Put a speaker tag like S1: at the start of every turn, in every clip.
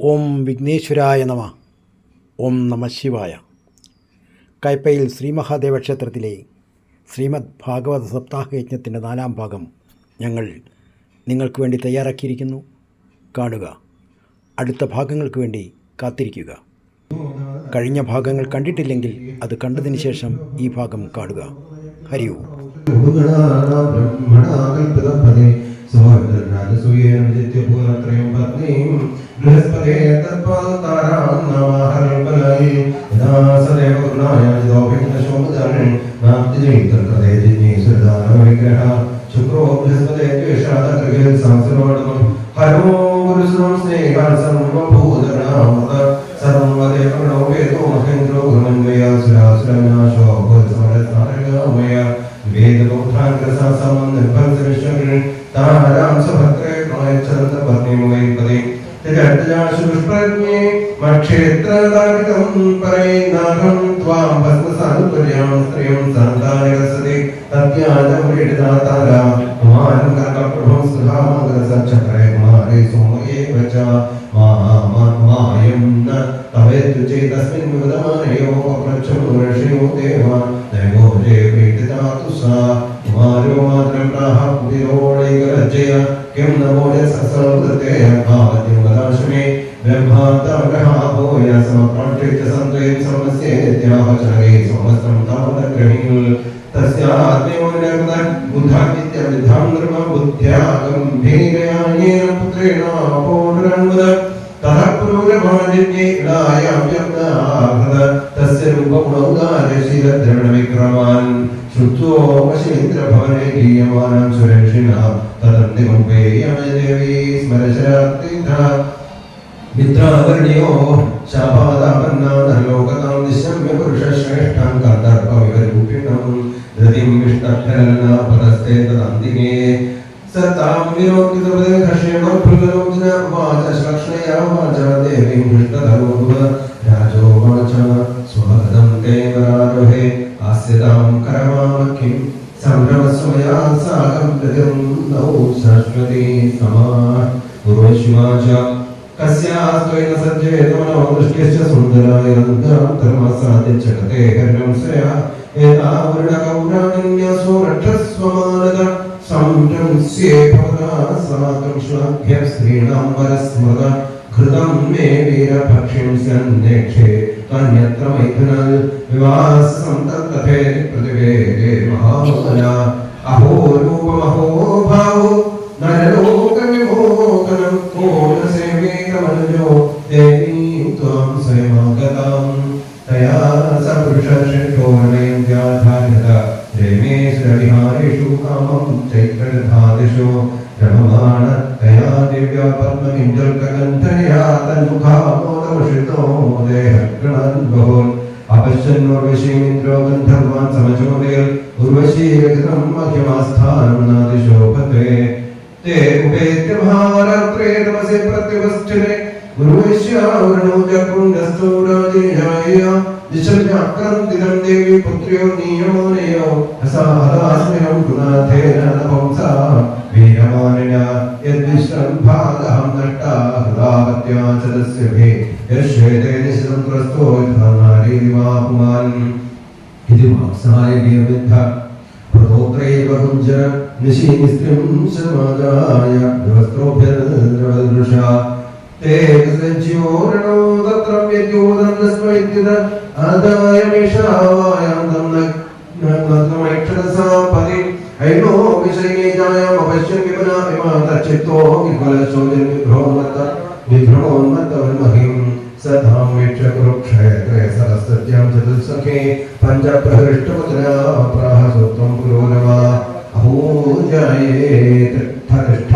S1: ഓം വിഘ്നേശ്വരായ നമ. ഓം നമ ശിവായ. കയ്പയിൽ ശ്രീ മഹാദേവ ക്ഷേത്രത്തിലെ ശ്രീമദ് ഭാഗവത സപ്താഹയജ്ഞത്തിൻ്റെ 4ാം ഭാഗം ഞങ്ങൾ നിങ്ങൾക്ക് വേണ്ടി തയ്യാറാക്കിയിരിക്കുന്നു. കാണുക. അടുത്ത ഭാഗങ്ങൾക്ക് വേണ്ടി കാത്തിരിക്കുക. കഴിഞ്ഞ ഭാഗങ്ങൾ കണ്ടിട്ടില്ലെങ്കിൽ അത് കണ്ടതിന് ശേഷം ഈ ഭാഗം കാണുക. ഹരി ഓം.
S2: മിത്രാവർണ്യോ ശാപാദാപന്നാലോകതാം നിശമ്യ പുരുഷശ്രേഷ്ഠം കർത്തർപ്പവിവരൂപിണം ധൃതിം വിഷ്ണഭരനാപതസ്തേ തദന്തിമേ സതാം വിനോദിതൃപദേഹർഷേണോ പ്രകലോചന വാച ശ്ലക്ഷ്ണയാ വാച ദേവീം വിഷ്ണധരോഭുവ രാജോ വാച സ്വഗതം തേ വരാരോഹേ ആസ്യതാം കരമാമഖിം സംഭ്രമസ്മയാ സാഗം പ്രതിം നൗ ശാശ്വതീ സമാ ഉർവശിവാച കസ്യാസ്ത്വേന സജ്ജേതമനോ ദൃഷ്ട്യശ്ച സുന്ദരായ ധർമ്മസാധ്യച്ചകത്തെ ഹരിംസയാ ഏതാവൃണകൗരാണ്യസോ രക്ഷസ്വമാനത സംരംസ്യേ ഭവതാ സാകം ശ്ലാഘ്യ സ്ത്രീണാം വരസ്മൃത ഘൃതം മേ വീരഭക്ഷ്യം സന്നേക്ഷേ തന്യത്ര മൈഥുനൽ വിവാസം തത്തഥേ പ്രതിവേദേ മഹാമന അഹോ രൂപമഹോ ഭാവോ നരലോകവിമോചനം കോണസേവേകമനുജോ ദേവീം ത്വം സ്വയമാഗതം തയാ സപുരുഷശ്രേഷ്ഠോർണേന്ദ്യാധാരിത രമേശ്വരവിഹാരേഷു കാമം ചൈത്രധാദിഷു രമമാണ തയാ ദിവ്യാ പത്മമിഞ്ചൽകഗന്ധനയാ തന്മുഖാമോദമുഷിതോ ദേഹഗണൻ ബഹുൻ അപശ്യന്നോർവശീമിന്ദ്രോ ഗന്ധർവാൻ സമചോദയൽ ഉർവശീരകൃതം മധ്യമാസ്ഥാനം നാദിശോഭത്തെ ते उपेत्य महारात्रे तमसे प्रत्युपस्थिते गुरुवैश्यावरणो जकुण्डस्थो राजेयाय दिशव्याक्रन्तितं देवी पुत्र्यो नियमोनयो असाहदास्म्यहं गुणाथेन नपुंसा वीरमानिना यद्विश्रं भागहं नष्टा हृदावत्या सदस्यभे यश्वेते निशङ्क्रस्तो यथा नारी दिवापुमान् इति वाक्साय वीरविद्ध प्रतोत्रैव कुञ्ज निशीस्त्रिं समादाय वस्त्रोभ्यर्द्रवदृशा ते सज्योरणो तत्र व्यद्योदन्नस्मैत्युत आदाय मेषावायान्तं नग्नमैक्षणसापदि हैनो विषये जायामपश्यन् विमना विमातच्चित्तो विभ्रमोन्मत्तवन्महिम् सधां वीक्ष कुरुक्षेत्रे सरस्वत्यां चतुस्सखे पञ्चप्रहृष्टवचना प्राहसोत्वं पुरोरवा अहूजायेत् ठरिष्ठ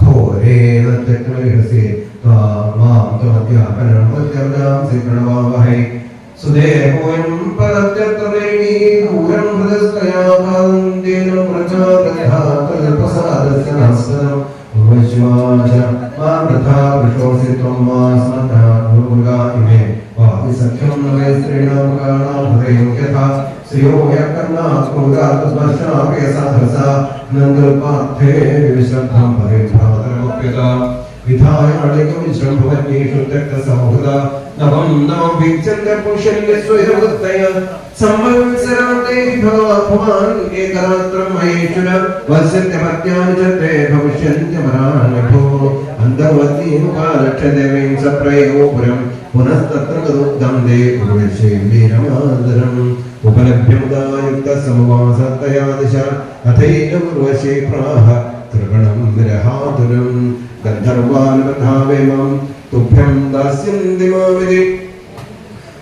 S2: घोरेण त्यक्तविहसि त्वां त्वमध्यापनं मध्यवदां सिप्रणवावहै सुदेहोऽयं परत्यत्र देवी दूरं हृदस्तया कान्तेन प्रचारयः कल्पसादस्य नास्पदम् उर्वश्वाच मां वृथा वृषोऽसि त्वं मा स्मता गुरुगा इमे वापि सख्यं न वै स्त्रीणां काणां हृदयं यथा श्रियो यकर्णात् क्रोधात् स्पर्शापि साधसा नन्दल्पार्थे विश्रद्धं परिभ्रातरमुप्यता विधाय अनेकं विश्रम्भवन्येषु त्यक्तसौहृदा नवं नवं वीक्षन्तपुंशल्यस्वैरवृत्तय संवत्सरान्ते भवान् एकरात्रं महेश्वर वस्यत्यमर्त्यानि च ते भविष्यन्त्यमराणि भो अन्तर्वतीमुखालक्षदेवीं सप्रयो पुरं पुनस्तत्र गदुग्धं दे पुरुषे वीरमादरम् उपलभ्यमुदायुक्तसमवासतया दिशा अथैनमुर्वशे प्राह कृपणं विरहातुरं गन्धर्वान् तुभ्यं दास्यन्ति मामिति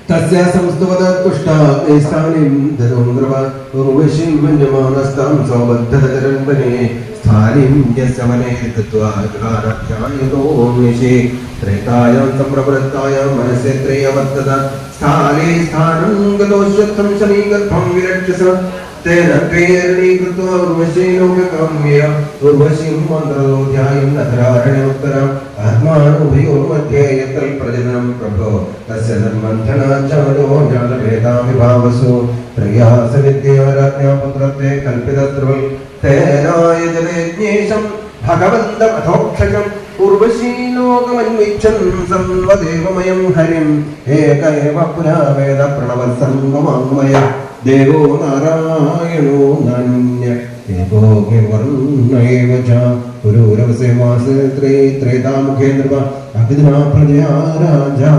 S2: तस्य संस्तुवदत्पुष्टा स्थानीं ददोन्द्रव उर्वशीं मन्यमानस्तां सौबद्धतरन्वने स्थानीं यस्य वने कृत्वा गारभ्यायतोन्निशे त्रेतायां सम्प्रवृत्तायां मनसे त्रयवर्तत स्थाने स्थानं गतोश्वत्थं शनिगर्भं विरक्षस तेन प्रेरणी कृत्वा उर्वशी लोककाम्य उर्वशीं मन्त्रोऽध्यायं नगरारण्योत्तरम् आत्मानुभयोर्मध्ये यत्र प्रजननं प्रभो तस्य धर्मन्थनाचारो ज्ञानभेदाविभावसु त्रयासविद्या राज्ञा पुत्रत्वे कल्पितत्रुवल् तेनाय जलेज्ञेशं भगवन्तमथोक्षजम् उर्वशी लोकमन्विच्छन् संवदेवमयं हरिम् एक एव पुरा वेद प्रणवसङ्गममय देवो नारायणो नान्य एको वर्ण एव च पुरूरवसे वासे त्रेतामुखे नृप अग्निना प्रजया राजा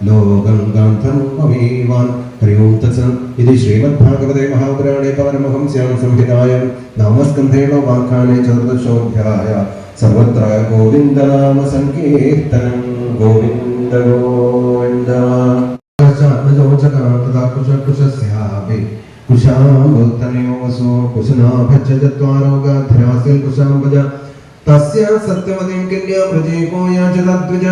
S2: लोकं गान्धर्वमेवान् हरि ओं तत्सत् इति श्रीमद्भागवते महापुराणे पारमहंस्यां संहितायां नामस्कन्धे नवमाख्याने चतुर्दशोऽध्याय सर्वत्र गोविन्दनाम संकीर्तनं गोविन्द गोविन्द तथा कुशस्यापि कुशाम्बोत्तनयो वसो कुशनाभच्च चत्वारो गाधिरासिल् कुशाम्बज तस्य सत्यवतीं कन्यां व्रजे को याच तद्विज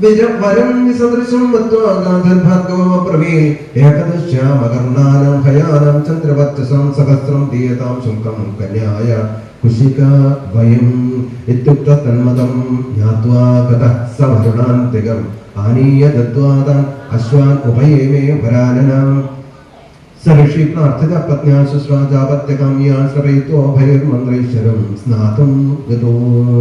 S2: विजवरं विसदृशं मत्वा गान्धर्भार्गवमब्रवीत् एकदश्यामकर्णानां हयानां चन्द्रवर्चसां सहस्रं दीयतां शुल्कं कन्याय कुशिका वयम् इत्युक्त्वा तन्मतं ज्ञात्वा गतः स वरुणान्तिकम् आनीय दत्त्वा तान् अश्वान् उपयेमे वराननाम् स ऋषि प्रार्थितः पत्न्या शुश्राजापत्यकाम्या श्रवयित्वा भैर्मन्त्रेश्वरं स्नातुं गतो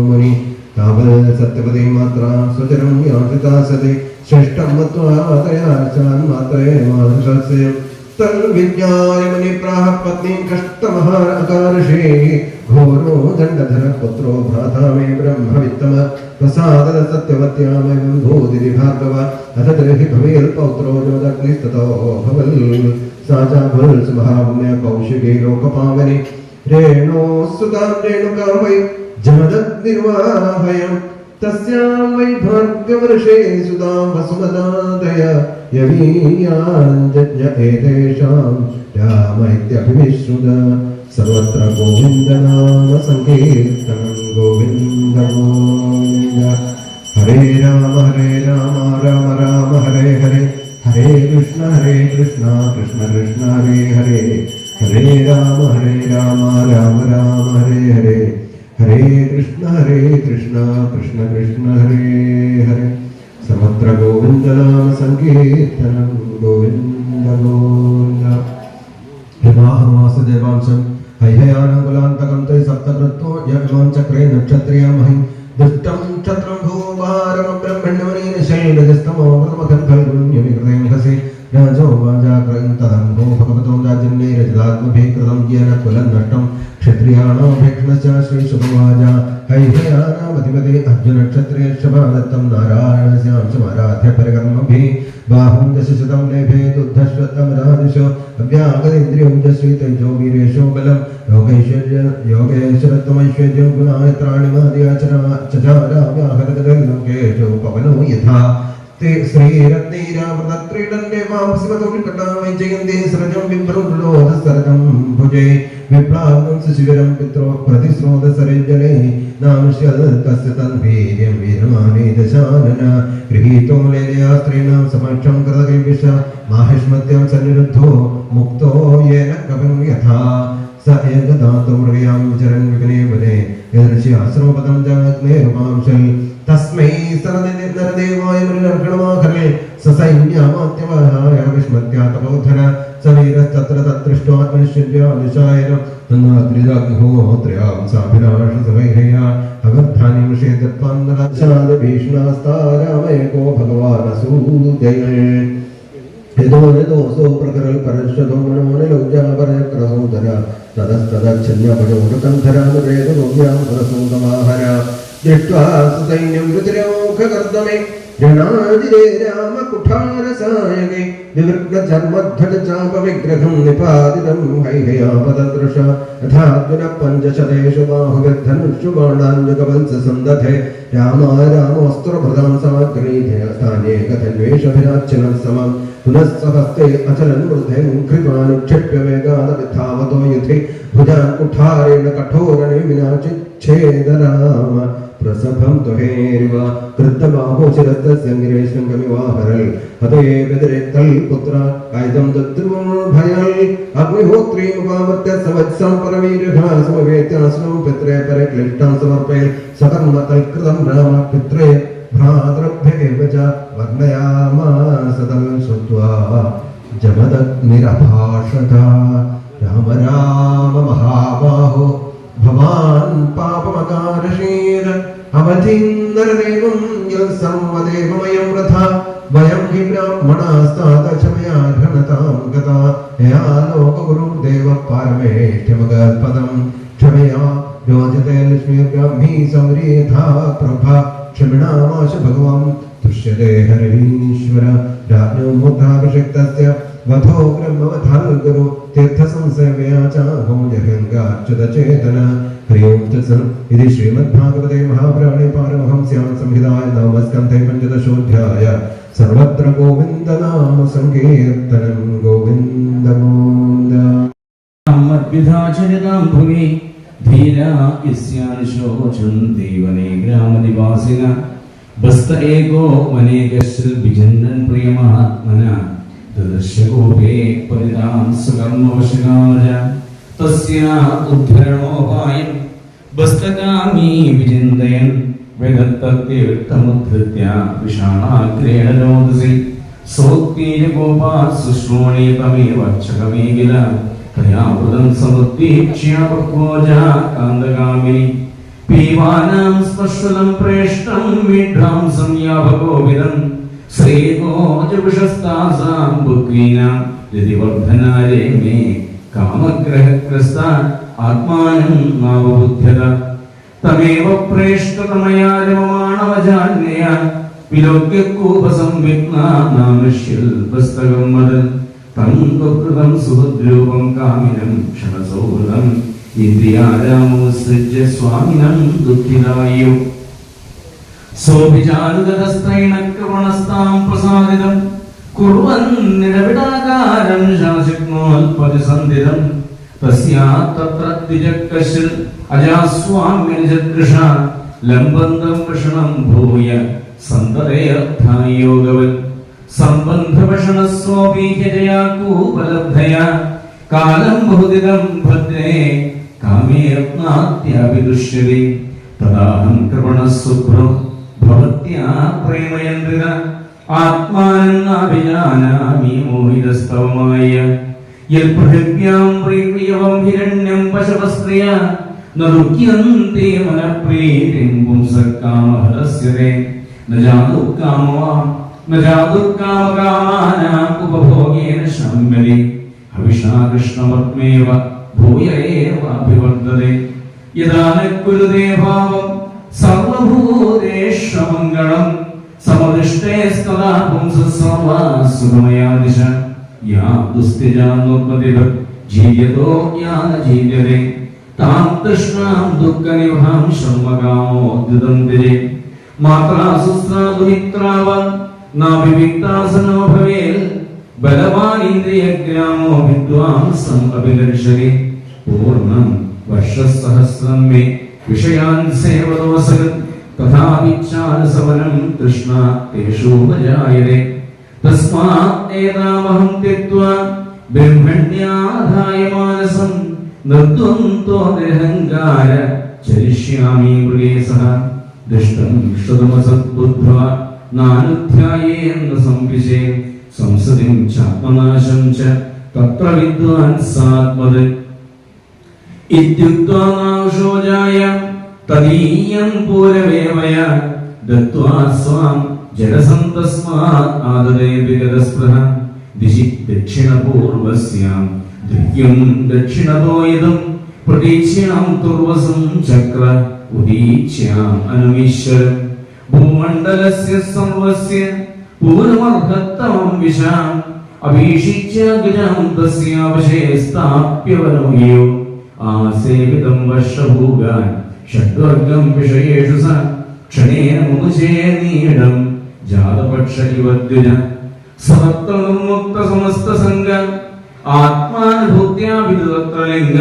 S2: मुनि तावत् सत्यवती मात्रा स्वचरं याचिता सति श्रेष्ठं मत्वा तया चान्मात्रे मादृशस्य तन्विज्ञाय मुनिप्राह पत्नीं कष्टमहारकारषे घोरो दण्डधर पुत्रो भ्राता मे ब्रह्मवित्तम प्रसादद सत्यवत्यामेवं भूदिति भार्गव अथ तर्हि भवेल्पौत्रो जोदग्निस्ततो भवल् सा च भवल् सुमहापुण्य कौशिके लोकपावनि रेणोस्सुतां रेणुकां वै जमदग्निर्वाहयम् तस्यां वै भार्गवर्षे सुतां वसुमदादय यवीयाञ्जज्ञ एतेषां राम इत्यभिविश्रुत सर्वत्र गोविन्दनाम संकीर्तनं गोविन्द गोविन्द हरे राम राम राम हरे हरे हरे कृष्ण कृष्ण कृष्ण हरे हरे हरे राम राम राम हरे हरे हरे कृष्ण कृष्ण कृष्ण हरे हरे सर्वत्र गोविन्दनाम संकीर्तनं गोविन्द गोविन्द हिमाहवासदेवांशं हैहयानकुलान्तकं ते सप्तकृत्वो यमिमां चक्रे नक्षत्रियामहि दुष्टं क्षत्रं भूभारं ब्रह्मण्यमनेन शैलजस्तमोमृतमखं खल्गुण्यमिकृतेन हसि राजो वाजाग्रं तदं भो भगवतो राजन्यैरजलात्मभिः कृतं येन कुलं नष्टं क्षत्रियाणामभेक्षणश्च श्रीशुभवाजा हैहयानामधिपते अर्जुनक्षत्रेशभादत्तं नारायणस्यां समाराध्य परिकर्मभिः बाहुं दशशतं लेभे दुद्धश्वतमरादिशो अव्यागतेन्द्रियं च श्रीतेजो वीरेशो बलं योगेश्वरत्वमैश्वर्यं गुणायत्राणिमादियाचरा व्याहरगदलोकेशो पवनो यथा ते श्रीरत्नैरावृतक्रीडन्ते वांसिवतोलिकटामि जयन्ते सृजं विभ्रुलोधसरजं भुजे विप्लावं सुशिविरं पित्रो प्रतिस्रोतसरिजले नामश्यल तस्य तन्वीर्यं वीरमाने दशानन गृहीतो लेलया स्त्रीणां समक्षं कृतकैविष माहिष्मत्यं सन्निरुद्धो मुक्तो येन कविं यथा स एकदातो मृगयां विचरन् विपिने वने यदृशि आश्रमपदं जगग्नेरुपांशल् तस्मै सरदेवाय मृगर्गणमाखरे സസൈന്യമാത്യവഹായ വിസ്മത്യാതപോധന സവീരസ്തത്ര തദ്ദൃഷ്ട്വാത്മനിശ്ചര്യാദിശായനം തന്നാദ്രിദാഗ്നിഹോത്ര്യാം സാഭിലാഷസമൈഹയ അഗദ്ധാനിമഷേതത്വന്നരാജഭീഷണാസ്താരാമേകോ ഭഗവാനസൂജയേ യദോരദോസോ പ്രകരൽ പരശ്വതോ മനോനലൗജാപരക്രമോദര തതസ്തദച്ഛന്യപയോകന്ധരാമവേദോമ്യാം സരസൂതമാഹര ദൃഷ്ട്വാ സസൈന്യം രുതിരോഖകർദ്ദമേ ജനാജിരേ രാമകുഠാരസായകേ വിവൃഗ്നചർമ്മധ്വജചാപവിഗ്രഹം നിപാതിതം ഹൈഹയാപതദൃശ യഥാർജുന പഞ്ചശതേഷു ബാഹുവിദ്ധനുഷുബാണാഞ്ജുകവത്സ സന്ദധേ രാമ രാമോസ്ത്രഭൃതാം സമഗ്രേധേയസ്ഥാനേകധന്വേഷഭിരാച്ഛനം സമം പുനഃസഹസ്തേ അചലൻ വൃദ്ധേ കൃപാനുക്ഷേപ്യ വേഗാദവിധാവതോ യുധേ ഭുജാൻ കുഠാരേണ കഠോരനേമിനാ ചിച്ഛേദരാമ പ്രസഭം ത്വഹേരിവ കൃത്തബാഹോ ശിരസ്തസംഗ്രേശങ്കമിവാഹരൽ ഹതേകതിരേത്തൽ പുത്ര കായികം ദദ്രുഭയൽ അഗ്നിഹോത്രീമുപാമത്യ സവത്സം പരവീരഃ സമവേത്യാസ്നം പിത്രേ പരക്ലിഷ്ടം സമർപ്പയൽ സകർമ്മതൽകൃതം രാമ പിത്രേ ഭ്രാതൃഭ്യേവ ച വർണ്ണയാമാസതം ശ്രുത്വാ ജമദഗ്നിരഭാഷത രാമ രാമ മഹാബാഹോ ഭവാൻ പാപമകാരശീല അവധീന്ദരദേവം യൽ സർവദേവമയം രഥ വയം ഹി ബ്രാഹ്മണാസ്താദശമയാ ഘനതാം ഗതാ യാ ലോകഗുരുദേവ പാരമേഷ്ഠ്യമഗൽപദം ക്ഷമയാ യോജത്തെ ലക്ഷ്മീർബ്രാഹ്മീ സംരീഥാ പ്രഭ ക്ഷമിണാമാശ ഭഗവാൻ തുഷ്യതേ ഹരീശ്വര രാജ്ഞോ മുദ്രാഭിഷിക്തസ്യ വധോ ബ്രഹ്മവധാൽ ഗുരു തീർത്ഥസംസേവയാ ചാഹോ ജഹംഗാച്യുതചേതന ഹരി ഓം തത്സത് ഇതി ശ്രീമദ്ഭാഗവതേ മഹാപുരാണേ പാരമഹംസ്യാം സംഹിതായ നവമസ്കന്ധേ പഞ്ചദശോധ്യായ സർവത്ര ഗോവിന്ദനാമ സങ്കീർത്തനം ഗോവിന്ദ ഗോവിന്ദ
S3: മദ്വിധാചരിതാം ഭുവി ധീരാ യസ്യാനുശോചന്തി വനേ ഗ്രാമനിവാസിന ബസ്ത ഏകോ വനേകശ്രിൽ വിജന്നൻ പ്രിയമഹാത്മന ദർശകോപേ പരിതാം സുകർമ്മവശകാമജ തസ്യ ഉദ്ധരണോപായം ബസ്തകാമീ വിചിന്തയൻ വേദത്തീർത്ഥമുദ്ധൃത്യ വിഷാണാഗ്രേണ രോദസി സോത്പീരഗോപാ സുശ്രോണേ തമേവ ചകമേ കില കയാവൃതം സമുദ്ദീക്ഷ്യ പക്വോജാ കാന്തകാമിനി പീവാനാം സ്പർശനം പ്രേഷ്ടം വിഭ്രാംസം യാവകോവിദം ശ്രീകോജവിഷസ്താസാം ബുദ്ധ്വീനാം രതിവർദ്ധനാരേ മേ കാമഗ്രഹഗ്രസ്ത ആത്മാനം നാവബുദ്ധ്യത തമേവ പ്രേഷ്ടതമയാ രമമാണവജാന്യയ വിലോക്യകൂപസംവിഘ്നാ നാമൃഷ്യൽ പുസ്തകം മദൻ തം ത്വകൃതം സുഹൃദ്രൂപം കാമിനം ക്ഷണസൗഹൃദം ഇന്ദ്രിയാരാമോത്സൃജ്യ സ്വാമിനം ദുഃഖിതായോ സോഭിചാരുതസ്ത്രൈണകൃപണസ്താം പ്രസാദിതം കുർവന്നിരവിടാകാരം ശാസിക്നോൽപതിസന്ധിതം തസ്യാ തത്ര ദ്വിജക്കശ്രിൽ അജാസ്വാമ്യനിജദൃശ ലംബന്തം വൃഷണം ഭൂയ സന്തതേയർത്ഥായോഗവൽ സംബന്ധവഷണസ്വോപീഹ്യജയാ കൂപലബ്ധയാ കാലം ബഹുദിനം ഭദ്രേ കാമേയത്നാത്യാഭിദുഷ്യതി തദാഹം കൃപണസുഭ്രോ ഭവത്യാ പ്രേമയന്ത്രിത ആത്മാനന്നാഭിജാനാമി മോഹിതസ്തവമായ യൽപൃഥിവ്യാം പ്രീയവം ഹിരണ്യം പശവസ്ത്രിയ നദുഃഖ്യന്തി മനഃപ്രീതിം പുംസക്കാമഹരസ്യതേ നജാതുർക്കാമകാമാനാം ഉപഭോഗേന ശമ്യതി ഹവിഷാ കൃഷ്ണവത്മേവ ഭൂയ ഏവാഭിവർദ്ധതേ യദാ ന കുരുതേ ഭാവം സർവഭൂതേഷ്വമംഗളം സമദൃഷ്ടേസ്തദാ പുംസസ്സർവാ സുഖമയാദിശ യാ ദുസ്തിജാനോത്പതിത ജീയതോ യാ ന ജീയതേ താം തൃഷ്ണാം ദുഃഖനിവഹാം ശർമ്മകാമോ ദ്യുതന്തിരേ മാത്രാ സുസ്രാദുമിത്രാവ നാഭിവിക്താസനോ ഭവേൽ ബലവാൻ ഇന്ദ്രിയഗ്രാമോ വിദ്വാംസം അഭിലക്ഷതി പൂർണ്ണം വർഷസഹസ്രം മേ വിഷയാൻ സേവതോസകൻ തഥാവിച്ഛാനസവനം തൃഷ്ണ തേഷൂപജായതേ തസ്മാത് ഏതാവഹം ത്യക്ത്വാ ബ്രഹ്മണ്യാധായ മാനസം നിർദ്വന്ദ്വോ നിരഹങ്കാര ചരിഷ്യാമി മൃഗേ സഹ ദുഷ്ടം ശ്രുതമസദ്ബുദ്ധ്വാ നാനുധ്യായേന്ന സംവിശേ സംസദിം ചാത്മനാശം ച തത്ര വിദ്വാൻ സാത്മത് ഇത്യുക്ത്വാ നാശോജായ തദീയം പൂരവേമയ ദത്വാ സ്വാം ജലസന്തസ്മാത് ആദദേ വിഗതസ്പൃഹ ദിശി ദക്ഷിണപൂർവസ്യാം ദ്വിയം ദക്ഷിണതോയിദം പ്രതീക്ഷ്യാം തുർവസം ചക്ര ഉദീക്ഷ്യാം അനുമീശ്വരം ഭൂമണ്ഡലസ്യ സർവസ്യ പൂർവമർഹത്തമം വിശാം അഭീഷിച്യ ഗജം തസ്യാവശേസ്താപ്യവനോയോ ആസേവിതം വർഷഭൂഗാൻ ഷഡ്വർഗം വിഷയേഷു സ ക്ഷണേന മുമുചേ നീടം ജാതപക്ഷരിവദ്വിന സമത്വമുക്ത സമസ്ത സംഘ ആത്മാനുഭൂത്യാഭിതത്രലിംഗ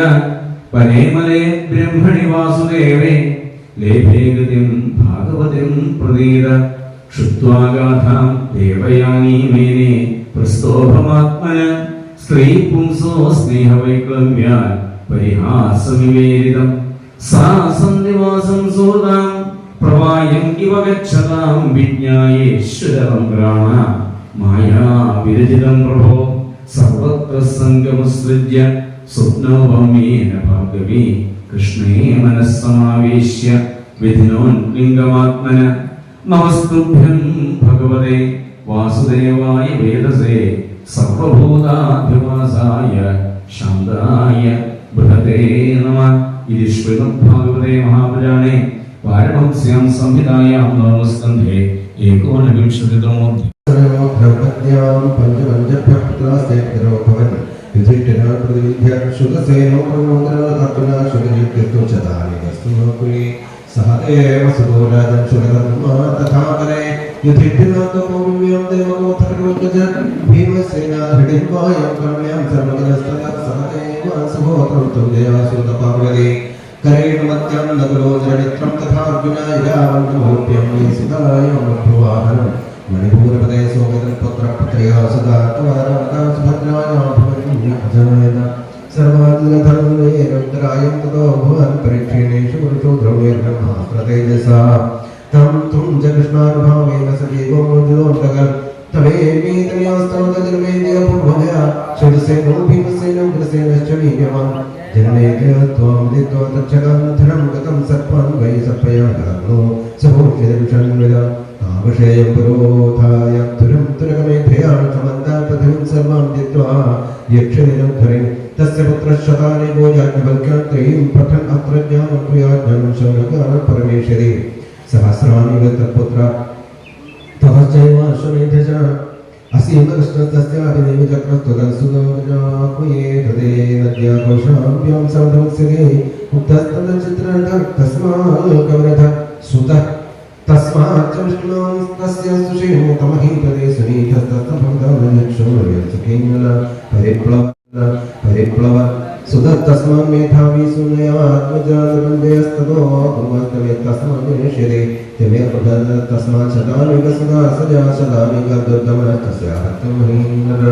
S3: പരേമലേ ബ്രഹ്മണി വാസുദേവേ ലേഭേ ഗതിം ഭാഗവതിം പ്രതീത ക്ഷുത്വാഗാധാം ദേവയാനീ മേനേ പ്രസ്തോഭമാത്മന സ്ത്രീ പുംസോ സ്നേഹവൈക്ലവ്യാൽ പരിഹാസവിവേരിതം സാ സന്ധിവാസം സൂതാം പ്രവായം ഇവ ഗച്ഛതാം വിജ്ഞായേശ്വരം പ്രാണ മായാ വിരചിതം പ്രഭോ സർവത്ര സംഗമസൃജ്യ സ്വപ്നോപമേന ഭാഗവി കൃഷ്ണേ മനസ്സമാവേശ്യ വിധിനോന്ലിംഗമാത്മന നമസ്തുഭ്യം ഭഗവതേ വാസുദേവായ വേദസേ സർവഭൂതാധിവാസായ ശാന്തായ ബൃഹതേ നമഃ. ഇതി ശ്രീമദ്ഭാഗവതേ മഹാപുരാണേ പാരമഹംസ്യാം സംഹിതായാം നവമസ്കന്ധേ ഏകോനവിംശതിതമോധ്യായം.
S2: ബ്രഹ്മജ്ഞാം പഞ്ചപഞ്ചഭ്യഃ പുത്രാസ്തേഭ്യോ ഭവൻ യുധിഷ്ഠിരഃ പ്രതിവിദ്യ ശുതസേനോ പ്രമോദനാർജുന ശുതജിത്തു ചതാനി വസ്തുനോകുലി സഹദേവ സുതോരാജൻ ശുതകർമാ തഥാ പരേ യുധിഷ്ഠിരഃ ദേവഗോത്രരോജ ഭീമസേനാ ഹൃദിവായം കർമ്മ്യം സർവഗതസ്തത സഹദേവ സുഹോത്രം തുല്യാസുത പാർവതി കരേണമത്യം നകുലോചരിത്രം തഥാർജുന യാവന്തമോപ്യം സിതായം ഭുവാഹനം മണിപൂരപദേ സോമദൻ പുത്രപുത്രയാ സദാ സുഭദ്രായാം ഭവന്യജനയത സർവാധികധർമ്മേ രുദ്രായം തതോ ഭവൻ പരീക്ഷണേഷു പുരുഷോ ദ്രവ്യേർബ്രഹ്മാസ്ത്രതേജസാ തം തും ച കൃഷ്ണാനുഭാവേന സജീവോ മോചിതോന്തകർ തവേമീതന്യാസ്തവതജർമേന്ദ്യ പൂർവമയ ശുദ്ധസേനോ ഭീമസേനോ ഗൃഹസേനശ്ച വീര്യവാൻ ജനനേക ത്വം ദിത്വാ തച്ഛകം ധനം ഗതം സത്വം വൈ സപ്പയാഗാഗ്നോ സഹോർഷിതവിഷൺവിത താവശേയം പുരോധായ തുരം തുരകമേധയാ ക്ഷമന്താ പൃഥിവീം സർവാം ദിത്വാ യക്ഷേനം ധരേ തസ്യ പുത്രശതാനി ഗോയാജ്ഞവൽക്യാ ത്രയീം പഠൻ അത്ര ജ്ഞാനം ക്രിയാജ്ഞാനം ശൗനകാന പരമേശ്വരി സഹസ്രാണി തത്പുത്ര തവചൈവാശ്വമേധജ അസീമ കൃഷ്ണസ്തസ്യാഭിനേമ ചക്രസ്തുതം സുഗമജാത്മയേ ഹൃദേ നദ്യാ കൗശാഭ്യാം സൗദവത്സരേ ഉക്തസ്തം ചിത്രരഥ തസ്മാൽ കവരഥ സുതഃ തസ്മാത് വിഷ്ണും തസ്യ സുഷേമോ തമഹീപദേ സുനീതസ്തഭവദാനക്ഷോര്യസുഖേന പരിപ്ലവ സുതസ്മാൻ മേധാവി സുനയാത്മജാതമഞ്ജയസ്തതോ കുർവസ്തമേ തസ്മാൻ വിനശ്യതേ തമേ പ്രദന തസ്മാൻ ശതാനിക സദാ സജാ ശതാനിക ദുർഗമന തസ്യാഹത്തമഹീനര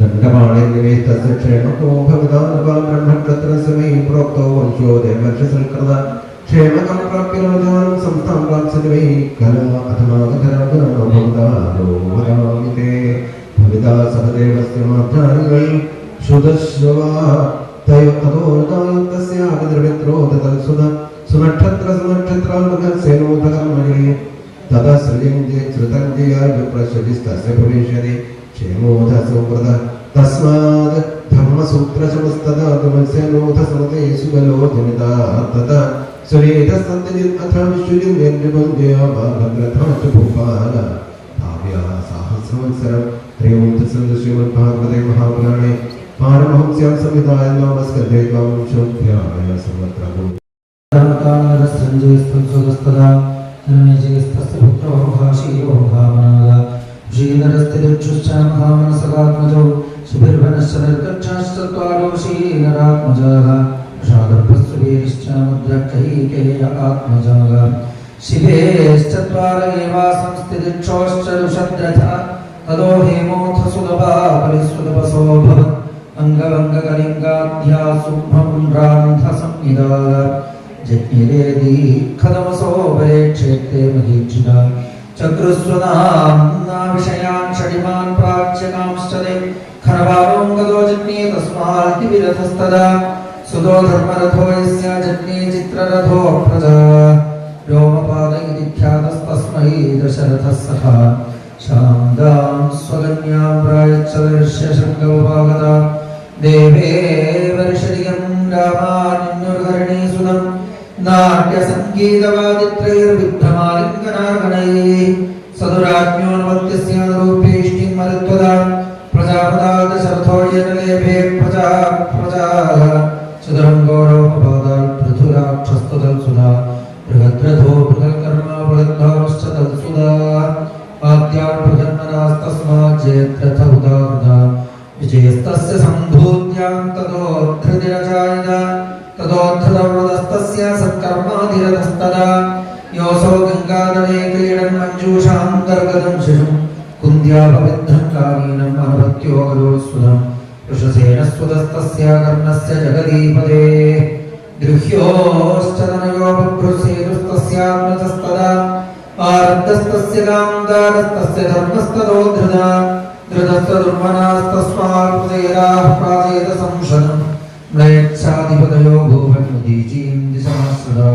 S2: ദണ്ഡപാണേ തസ്യ ക്ഷേമകോ ഭവദാനവാൻ ബ്രഹ്മക്ഷത്ര സമേ പ്രോക്തോ വംശോ ദേവർഷസൽകൃത ക്ഷേമകം പ്രാപ്യ രാജാനം സംസ്ഥാം പ്രാപ്സ്യതേ കല അഥമാഗതരാജാനോ ഭവദാനോ വരാമിതേ ഭവിതാ സഹദേവസ്യ മാധ്യാനികൾ ശുദ്ധശ്രവാ തയോതോദായന്തസ്യാഗദ്രവിത്രോ തൽസുത സുനക്ഷത്ര സുനക്ഷത്രാമൃഗസേനോധകർമ്മണി തഥാ സൃജഞ്ജേ ശ്രുതഞ്ജയാ വിപ്രശുതിസ്തസ്യ ഭവിഷ്യതി ക്ഷേമോധ സുവ്രത തസ്മാത് ധർമ്മസൂത്രശമസ്തദാ തുമത്സേനോധ സമതേ സുബലോ ജനിതാ തഥാ സുരേതസന്തജിത് അഥ വിശ്വജിത് നിർനിബന്ധ്യാ ഭാഗഗ്രഥാ ച ഭൂപാല ഭാവ്യാ സഹസ്രവത്സരം ഹരിം തത്സത് ശ്രീമദ്ഭാഗവതേ മഹാപുരാണേ പാരമഹംസ്യാം സംഹിതായാം നവമസ്കന്ധേ ദ്വാവിംശോധ്യായ സർവത്ര
S4: കാലരസ്സഞ്ജയസ്തംസുതസ്തദാ ജനമേജയസ്തസ്യ പുത്രോ ഭാഷീയോ ഭാവനാദ ശ്രീധരസ്ഥിരക്ഷുശ്ചാമഹാമനസകാത്മജോ ശിബിർഭനശ്ച നിർഗച്ഛാശ്ചത്വാരോ ശ്രീധരാത്മജാഃ ഷാദർഭസ്സുവീരിശ്ചാമുദ്രക്കൈകേയ ആത്മജാഃ ശിവേശ്ചത്വാര ഏവാസംസ്ഥിതിക്ഷോശ്ച ഋഷദ്രഥ തദോ ഹേമോऽഥ സുലഭാ പരിസുലഭസോ ഭവത് അംഗവംഗകലിംഗാധ്യാ സുബ്രഹ്മണ്രാന്ധസംഹിതാ ജജ്ഞിരേദീ ഖദമസോ പരേ ക്ഷേത്രേ മഹീക്ഷിത चक्रुस्वनां विषयान् षडिमान् प्राच्यकांश्चले खरवारोङ्गदो जज्ञे तस्मात् विरथस्तदा सुदो धर्मरथो यस्य जज्ञे चित्ररथो प्रजा व्योमपाद इति ख्यातस्तस्मै दशरथः सखा शान्तां स्वकन्यां प्रायच्छदर्श्य शृङ्गोपागता देवे वर्षरियं रामान्युर्हरिणी सुदं नाट्यसङ्गीतवादित्रैर्विभ्रमालिङ्गनार्गणैः सदुराज्ञोन्वत्यस्य रूपेष्टिं मरुत्वदा प्रजापदात् शरथो येन लेभे प्रजा चतुरङ्गोरोपपादात् पृथुराक्षस्तदल्सुधा बृहद्रथो बृहत्कर्मा बृहद्भावश्च तत्सुधा आद्यान् बृहन्मनास्तस्मात् जयद्रथ उदाहृता विजयस्तस्य सम्भूत्यां ततोद्धृतिरजायत ततोद्धृतव्रतस्तस्य सत्कर्माधिरतस्तदा योऽसौ गङ्गातटे क्रीडन् मञ्जूषान्तर्गतं शिशुं कुन्द्या भविद्धङ्कारीणम् अनुपत्यो गरोस्वदम् वृषसेनस्वदस्तस्य कर्णस्य जगदीपदे गृह्योश्च तनयो बभ्रुसेतुस्तस्यात्मतस्तदा आरब्धस्तस्य कान्तारस्तस्य धर्मस्ततो धृता धृतस्तदुर्मनास्तस्मात्पुतेराः प्राचेत संशदम् म्लेच्छाधिपतयो भूवन्मुदीचीं दिशमाश्रिता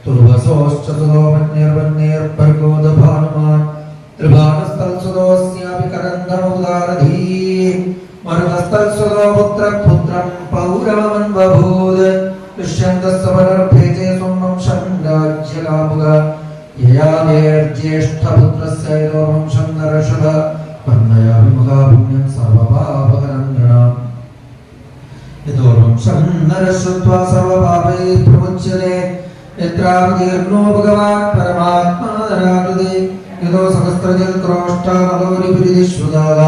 S4: तुर्वसोश्च सुदोमन्यर्वन्यर्भर्गोदभानुमान् त्रिभानस्तत्सुतोऽस्यापि करन्दमौदारधीः मरुतस्तत्सुतो पुत्रं पौरवमन्वभूत् दुष्यन्तस्य पुनर्भेजे स्ववंशं राज्यकामुगा ययादेर्ज्येष्ठपुत्रस्य यतोवंशं नरषभ वर्णयामि महापुण्यं सर्वपापहरं नृणाम् यतोवंशं नरश्रुत्वा सर्वपापैः प्रमुच्यते यत्रावतीर्णो भगवान् परमात्मा नराकृते यतो सहस्रजलक्रोष्ठामलोरिपुरिश्रुताः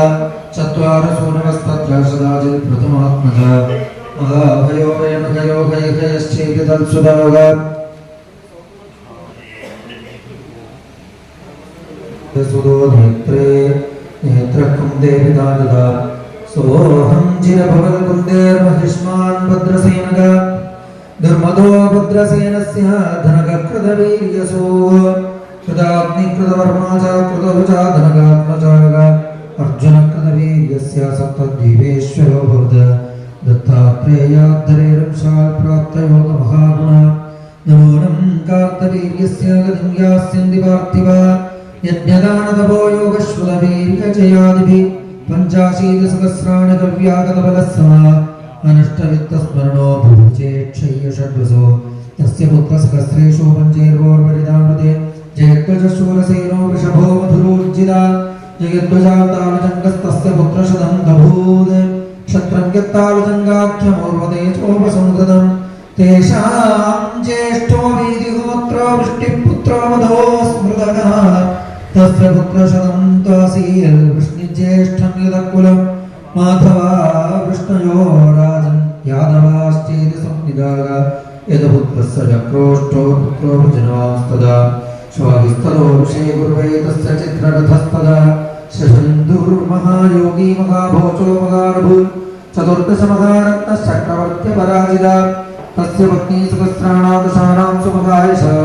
S4: चत्वारसूनवस्तत्र सदाचित् प्रथमात्मजा महाभयो वयमगयो हयहयश्चेति तत्सुदाः सुदो नेत्रे नेत्रकुन्दे पिताददा सोऽहं चिरभवल्कुन्देर्महिष्मान् भद्रसेनः दुर्मदो भद्रसेनस्य धनककृतवीर्यसो कृताग्निकृतवर्मा च कृतभुजा धनकात्मजाः अर्जुनकृतवीर्यस्य सप्तद्वीपेश्वरो भवत् दत्तात्रेयाद्धरेरंशात् प्राप्तयोगमहागुणा नमोनं कार्तवीर्यस्य गतिं यास्यन्ति पार्थिवा यज्ञदानतपो योगश्रुतवीर्यजयादिभिः पञ्चाशीतिसहस्राणि द्रव्यागतबलस्समा अनष्टवित्तस्मरणो भुविचेक्षय्य षड्वसो तस्य पुत्रसहस्रेषु पञ्चैर्वोर्वरिदामृते जयध्वजशूरसेनो वृषभो मधुरोज्जिता जयध्वजातालजङ्गस्तस्य पुत्रशतं दभूत् क्षत्रं यत्तालजङ्गाख्यमोर्वतेजोपसंहृतं तेषां ज्येष्ठो वीतिहोत्रो वृष्टिपुत्रो मधो स्मृतः तस्य पुत्रशतं तासील् वृष्णिज्येष्ठं यदकुलं माधवा वृष्णयो राजन् यादवाश्चेति संनिदाय यदपुत्रस्य चक्रोष्ठो पुत्रो भजनवांस्तदा श्वागिस्तदो ऋषे गुर्वे तस्य चित्ररथस्तदा शशन्दुर्महायोगी महाभोजो महारभुः चतुर्दशमहारत्नश्चक्रवर्त्यपराजिता तस्य पत्नी सहस्राणां दशानां सुमहायशा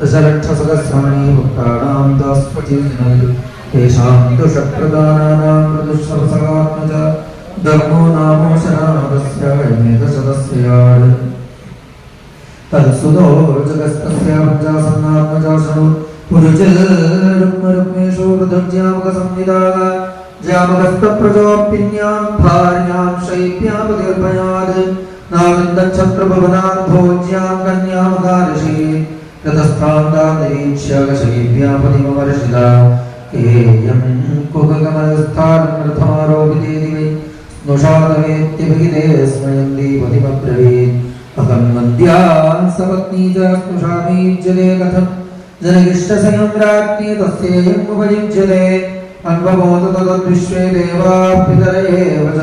S4: दशलक्षसहस्राणि पुत्राणां दास्पतिर्नल् तेषां दुषप्रदानानां ऋतुस्वसगात्मज धर्मो नामोशनादस्य मेधशतस्य याड् तत्सुतो जगस्तस्य पञ्चासन्नात्मजाशो पुरुचिल्रुक्मेषु पृथग्ज्यामकसंहिताः ज्यामकस्तप्रजोऽपिन्यां भार्यां शैप्यापतिर्भयात् नाविन्दच्छत्रभवनात् भोज्यां कन्यामकार्षि ततस्त्रान्तान्तरीक्ष्यकशैप्यापतिमवर्षिता केयं कुहकमनस्थानमर्थमारोपिते दिवि स्नुषादवेत्यभिहिते स्मयं दीपतिमब्रवीत् अहं मद्यान् सपत्नी च स्नुषामीज्यते कथं जनगिष्टसयं राज्ञे तस्येयम् उपयुज्यते अन्वमोद तद्विश्वे देवाः पितर एव च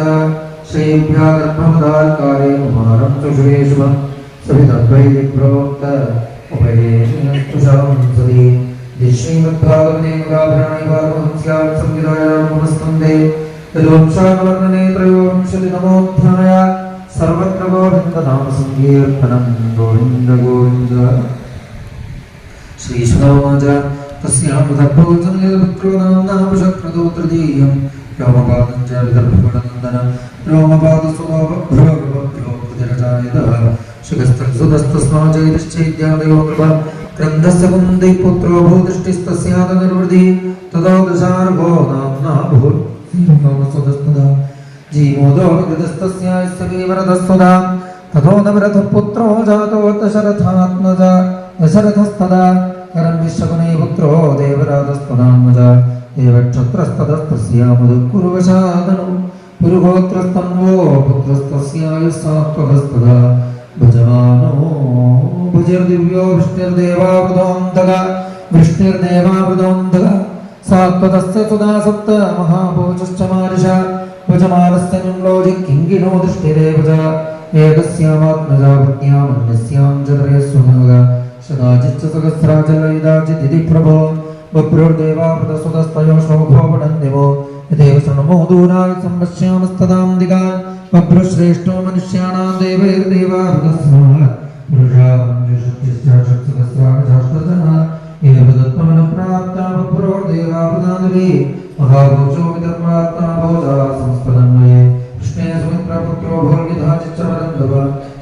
S4: श्रीभ्यः गर्भमुदात्कारे कुमारं चुषुवे शुभं सवितद्वैति प्रोक्त उपयेषुषं सदी श्रीमद्भागवते मुदाभरणे वागवंस्यां संविधायां नमस्कन्दे यदोंशावर्णने त्रयोविंशतितमोऽध्याय सर्वत्र गोविन्दनाम संकीर्तनं गोविन्द गोविन्द श्रीशुनोवाच तस्यां विदर्भोजनपुत्रो नाम शक्रदो तृतीयं रोमपादं च विदर्भगणनन्दनं रोमपादस्वभावभ्रोगभ्रोगजरजायतः शिखस्तस्माचैतश्चैत्यादयो कृपा क्रन्दस्य कुन्दै पुत्रो भूदृष्टिस्तस्यादनिर्वृति ततो दशार्भो नाम्ना भूर्सदस्तदा जीमोदो विगतस्तस्यास्तवीवरदस्वदा ततो नवरथपुत्रो जातो दशरथात्मजा दशरथस्तदा करं विश्वकुने पुत्रो देवराजस्तदात्मजा देवक्षत्रस्तदस्तस्यामुदुकुरुवशादनु पुरुगोत्रस्तन्वो पुत्रस्तस्यायुस्सात्वदस्तदा भजमानो भुजर्दिव्यो वृष्णिर्देवावृतोऽन्तगा सात्वतस्य सुधा सप्त महाभोजश्च मारिषा भजमानस्य निम्लोजि किङ्गिनो दृष्टिरेव च एकस्यामात्मजा पत्न्यामन्यस्यां च त्रयस्वनागा सदाचिच्च सहस्राचलयिदाचिदिति प्रभो बभ्रुर्देवावृतसुतस्तयो शोभो वडन्दिवो यदेव शृणुमो दूराय सम्पश्यामस्तदां दिगान् बभ्रुश्रेष्ठो मनुष्याणां देवैर्देवावृतस्मात् पुरुषाशक्तिस्रागशास्त्रजना एव तत्त्वमनुप्राप्ता बभ्रुर्देवावृतान्दिवे महाभोजो विधर्मात्मा भोजा संस्पदन्वये कृष्णे सुमित्रपुत्रो भोर्गिधाचिच्चवरन्दव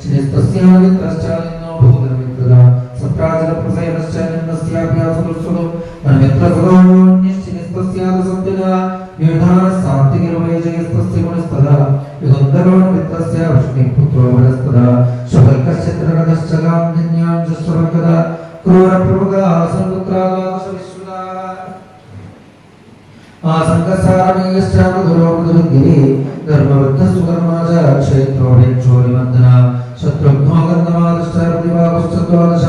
S4: शिनिस्तस्यामित्रश्चालिन्नो भूधर्मित्रदा सप्राचलप्रसेनश्च निम्नस्याभ्यासुरुत्सुदो अन्यत्रसदोन्यश्चिनिस्तस्यादसन्तिना युधानस्सान्तिगिर्वैजयस्तस्य गुणस्तदा युगन्धरोणवित्तस्य वृष्णिपुत्रो वरस्तदा शुभर्कश्चित्ररथश्च गान्धिन्यां च स्वरकदा क्रूरप्रमुखा सन्पुत्रादाशविश्रुदा आसङ्गसारणीयश्च मधुरो मधुरगिरि धर्मवृद्धसुकर्मा च क्षेत्रो वेक्षोरिमन्दना शत्रुघ्नो गन्धमादश्च प्रतिभावश्च द्वादश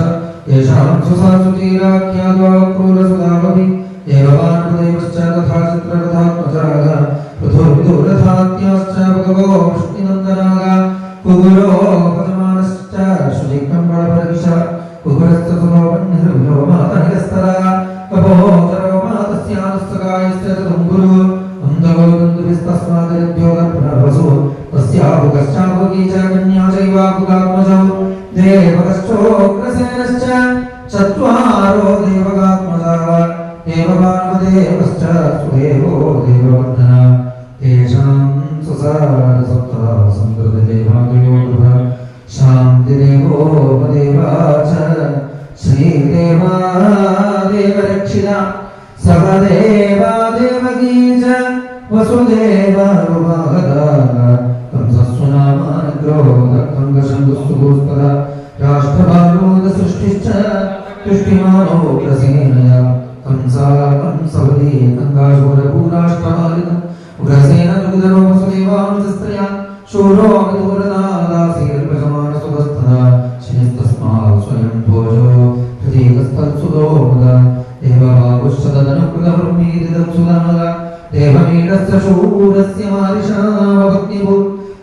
S4: येषां सुसासुतीराख्याद्वा क्रूरसुधावपि देववानप्रदेवश्च तथा चित्ररथात्मजाः पृथुर्विदुरथात्याश्च भगवो वृष्णिनन्दनाः कुकुरो भजमानश्च शुचिकम्बळपरविश कुकुरस्तुलोपन्निर्विलो मातनिकस्तरा कपोतरो मातस्यानुस्तकायश्च तदुङ्गुरु अन्धगोदन्दुभिस्तस्मादिरभ्योगप्रभसु तस्याभुकश्चाभुकी च कन्या चैवाभुगात्मजौ देवकश्चोग्रसेनश्च चत्वारो देवगात्मजाः देववान्मदेवश्च सुदेवो देववर्धना तेषां सुसारसप्तः संकृतदेवादयो नृभः शान्तिदेवो देवा च श्रीदेवा देवरक्षिता सहदेवा देवकी च वसुदेवा रुवाहदा कंसस्वनामानग्रोदकङ्गशन्दुस्तुगोस्तदा राष्ट्रभालोदसृष्टिश्च तुष्टिमानो प्रसेनया कंसा कंसवती गङ्गाशूरभूराष्ट्रमालिकम् उग्रसेन दुर्गधरो वसुदेवांसस्त्रया शूरो विदुरनादासीर्भजमानसुभस्तदा शिनिस्तस्मात् स्वयं भोजो प्रतीकस्तत्सुतो मुदा देवभागुश्चदनुकृतब्रह्मीदिदं सुदानगा देवमीडस्य शूरस्य मारिषामभग्निभू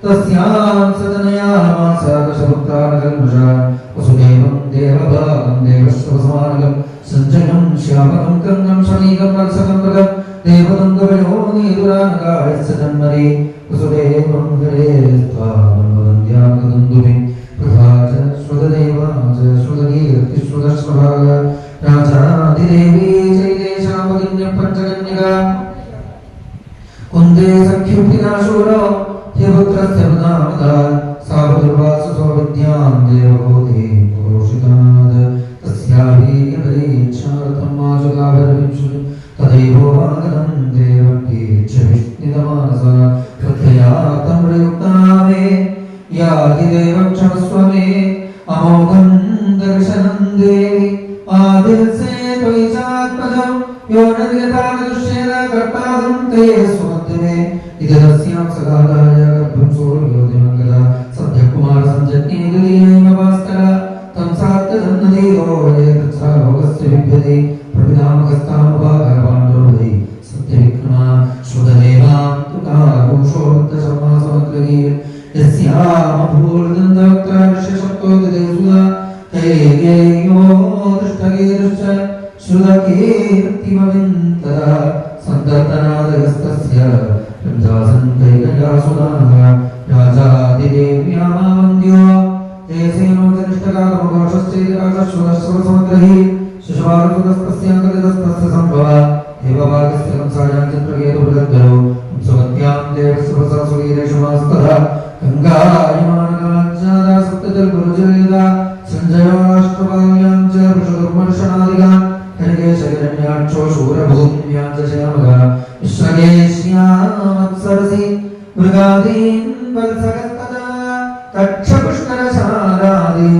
S4: तस्यां सदनयामास दशपुत्रानकल्मषा वसुदेवं देवभागं देवश्वसमानकं सञ्जनं श्यामकं कन्नं शमीकं वत्सकं मृगं देवदङ्गवयो नीरुरानगायस्य जन्मनि वसुदेवं हरे स्वामवन्द्याकदन्दुभिं प्रभा च श्रुतदेवा च श्रुतकीर्तिश्रुतश्रभाग राजाधिदेवी चैदेशां भगिन्यपञ्चकन्यका कुन्दे सख्युक्तिनाशूरो देवपुत्रस्य प्रदानदा सावधुर्वासुसो विद्यां देवभूति पुरोषितात् तस्याभि परीक्षार्थं माजुगाभरविंशु तदैवोवागनं देवकी च विष्णुदमानसा प्रत्ययातं प्रयुक्तामे यादिदेवं क्षमस्व मे अमोघं दर्शनं देवि आदिर्से त्वयि चात्मजं यो न यथादृश्येन कर्तारं ते स्वमध्यमे इदस्यां सदादाय गर्भं सूर्योदयमङ्गला सद्यकुमार सञ्जज्ञे गलीयैव भास्करा तं सात्यजन्नदेवो यतच्छा लोकस्य विभ्यते प्रपितामहस्तानुभागपाण्डोर्वै सत्यविक्रमा श्रुतदेवां तुकाघोषोत्तशर्मासमग्रगीर् यस्यामभूर्दन्तवक्त्रार्षशब्दोदिदेवसुधा हैर्ययो दृष्टगीर्श्च श्रुतकीर्तिमविन्तदा सन्ततनादयस्तस्य पञ्चासन्तैकयासुदाः राजादिदेव्यामावन्द्यो जयसेनो जनिष्ठकामघोषश्चैराजश्रुतश्रुतसमग्रही शिशुपालसुतस्तस्याङ्गलितस्तस्य सम्भव देवभागस्य कंसायां चित्रकेतुबृहद्गरो सुमत्यां देवसुरसासुरीरेषु मास्तदा गङ्गायमानकाञ्चादा सप्तजल्गुरुजलेदा सञ्जयाष्टपाल्यां च वृषदुर्मर्शनादिगान् हरिकेशहिरण्याक्षो शूरभूम्यां च श्यामगा विश्वकेश्यामत्सरसि मृगादीन् वत्सगस्तदा तक्षपुष्करशालादि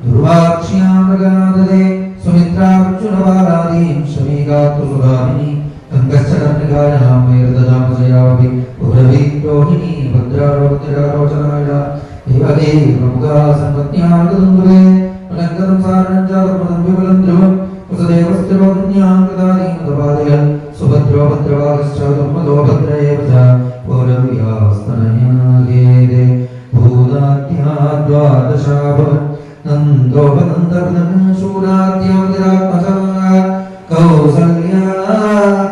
S4: दुर्वाक्ष्यां मृगाददे सुमित्रार्जुनबालादीं शमीगातुसुधामिनी गङ्गश्च कर्णिकायां वैर्ददामजयावपि पुरवी रोहिणी भद्रारोचनाया देवगे प्रमुखा सम्पत्न्यार्गदुन्दुरे अलङ्करं सारणं चातुर्पदं विपुलं ध्रुवं वसुदेवस्त्रिरोहिण्यां कृतादीमदपादयन् सुभद्रो भद्रवागश्च दुर्मदो भद्र एव च पौरव्यास्तनयागेदे भूदात्या द्वादशाभवन् नन्दोपनन्दपदं शूराद्यावतिरात्मजा कौसल्या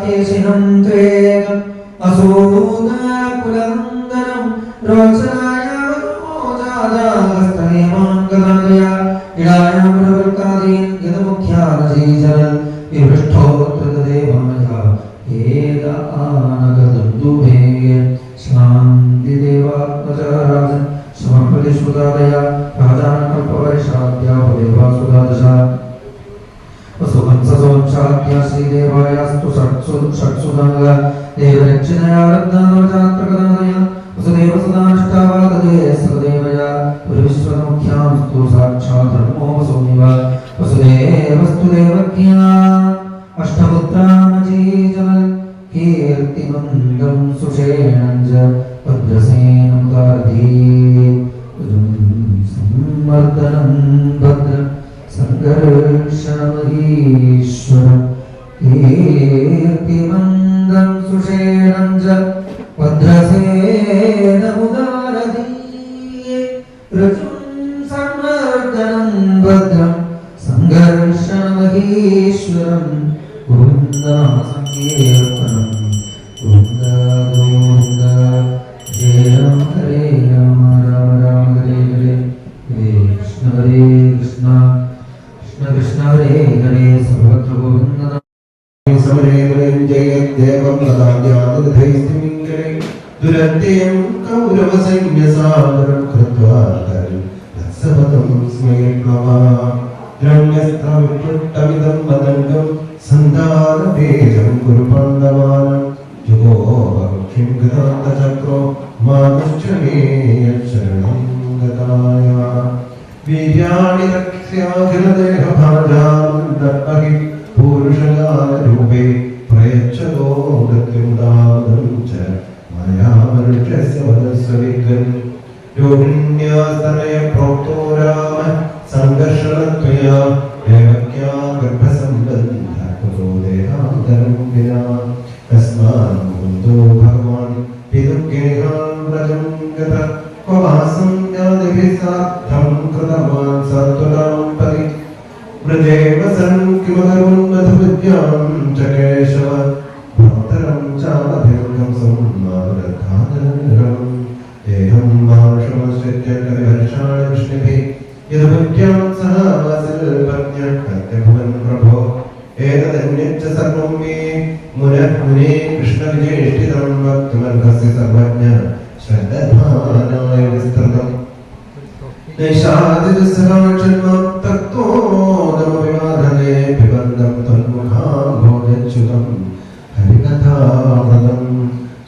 S4: केशिनं त्वेकम् असूदाकुलनन्दनं रोचनायावतोजादास्तनेमाङ्गदादया इडायां प्रवृत्तादीन् यदमुख्यानजीचरन् विपृष्ठोत्तदेवामया वेद आनगदुन्दुभे शान्तिदेवात्मचाराजन् समप्रतिश्रुतादया राजानकल्पवैशाद्यापदेवासुदादशा वसुवंससोऽंशाद्या श्रीदेवायास्तु षट्सुदाङ्ग देवरक्षिणयारब्धानवचात्रकदादया वसुदेवसुदाष्टावाददे सदेवया पुरविश्वमुख्यांस्तु साक्षात् धर्मो वसुमिव वसुदेवस्तु देवज्ञा अष्टपुत्रानजीजनन् कीर्तिमङ्गं सुषेणं च भद्रसेनं दार्धी संवर्धनं भद्र संघर्षणमहीश्वर कीर्तिमन्दं सुषेणं च भद्रसेनमुदारधी ऋजुं संवर्धनं भद्रं संघर्षणमहीश्वरं गोविन्दनामसङ्कीर्तनं गोविन्द गोविन्द जय राम हरे राम राम राम हरे हरे कृष्ण कृष्ण कृष्ण हरे हरे सर्वत्र गोविन्द
S2: समरे जयदेवं ददाद्यादिधैस्तिमिङ्गले दुरन्त्यं कौरवसैन्यसागरं कृत्वा तत्सवतं स्मयेत्मवा रम्यस्त्रविपुट्टमिदं मदङ्गं सन्धानबीजं कुरु पाण्डवानां जुगोपक्षिं गदान्तचक्रो मानुश्च मे यच्छरणं गताया वीर्याणि रक्ष्याखिलदेहभाजामन्दर्पहि पूरुषगानरूपे प्रयच्छतो मृत्युमुदानं च मया मनुष्यस्य वदस्व विद्वन् योगिन्यास्तनय प्रोक्तो राम सङ्घर्षणत्वया देवक्या गर्भसम्बन्धः कुतो देहान्तरं विना तस्मान् मुकुन्दो भगवान् पितुर्गेहान् व्रजं गतः क्व वासं ज्ञानिभिः सार्धं कृतवान् सत्वतां परि व्रजे वसन् किमकरोन् मधुविद्यां च केशव भक्तरं चाभिर्गं सम्मानरघानरं देहं मानुषमश्रित्य कविहर्षाणि विष्णुभिः यद्भुज्यां सह वासल्पज्ञः प्रभो एतदन्यच्च सर्वं मे मुने कृष्णविजेष्टितं वक्तुमर्हस्य सर्वज्ञ श्रद्धानाय विस्तृतम् नैषादिदसराजन्मं तत्तो नमविवादने पिबन्धं तन्मुखाम्भोजच्युतं हरिकथामृतं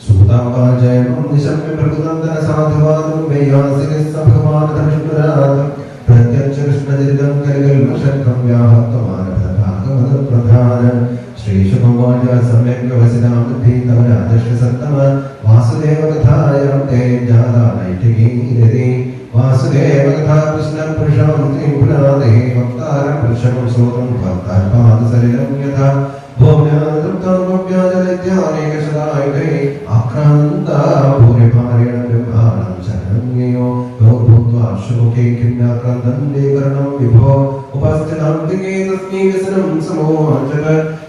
S2: सूतावाजयं निशम्य प्रभुनन्दनसाधुवादं वैयासिकस्य भगवान् धनुष्णुरात् प्रत्यक्ष कृष्णचरितं कलिकल्मषट्कं व्याहत्तमानभागवतप्रधान श्रीशुभवाच सम्यक् व्यवसितां बुद्धितमराजश्रीसत्तम वासुदेवकथायां ते ज्ञानानैष्ठिकीरति वासुदेवकथा कृष्णं पुरुषं त्रिपुरादेः वक्तारं पुरुषं श्रोतं भक्तार्पादसलिलं यथा भोम्यादृप्तं भव्याजलैत्यानेकशदायुधे आक्रान्ता भूरिभारेण ब्रह्माणं शरणं यो भूत्वा शुमुखे खिन्नाक्रान्तं देकर्णं विभो उपस्थितं दिगे तस्मै व्यसनं समोचत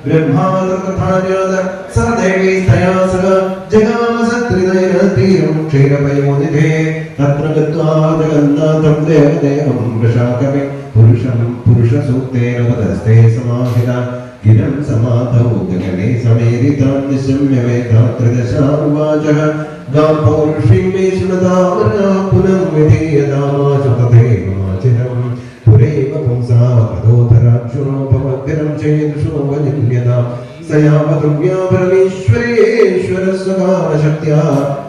S2: ब्रह्मादकथान्याद स देवी स्थया सह जगामसत्रिनयनतीरं क्षीरपयोनिधे तत्र गत्वा जगन्नाथं देवदेवं वृषाकवे पुरुषसूक्तेन वदस्ते समाहिता गिरं समाधौ गगने समेरितां निशम्यमेधा त्रिदशानुवाचः गां पौरुषीं मे शृणुतामना पुनः विधीयतामाशु तथैवमाचिरम् पुरेव पुंसा कथोधराक्षुणोपमग्रं चेदुषो वजिन्यतां स यावदुर्व्या परमेश्वरेश्वरस्वकामशक्त्या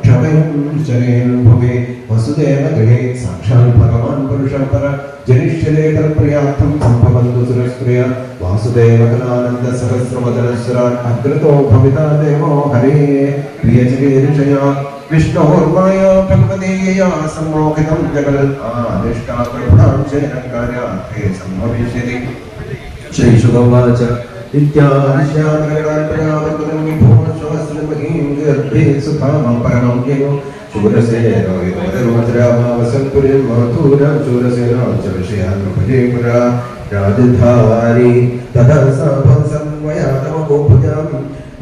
S2: क्षमयं चरेन् भुवे वसुदेव गृहे साक्षात् भगवान् पुरुषः पर जनिष्यते तत्प्रियार्थं सम्भवन्तु सुरस्त्रिया वासुदेवकलानन्द सहस्रवदनश्वरान् अग्रतो भविता देवो हरे प्रियचिकीर्षया विष्णोर्माया भगवतीयया सम्मोहितं जगत् आदिष्टाप्रभुणां चेनकार्यार्थे सम्भविष्यति श्रीशुगवाच इत्यादिश्यामगणान् प्रयावकुलं विभुवनश्वस्त्रमहीं गर्भे सुखामं परमं येनो शूरसेनो विमोदरोद्रामावसत्पुरीं मथुरां शूरसेनां च विषयान् भजे पुरा राजधारी तथा साभंसं वयातमगोभुजां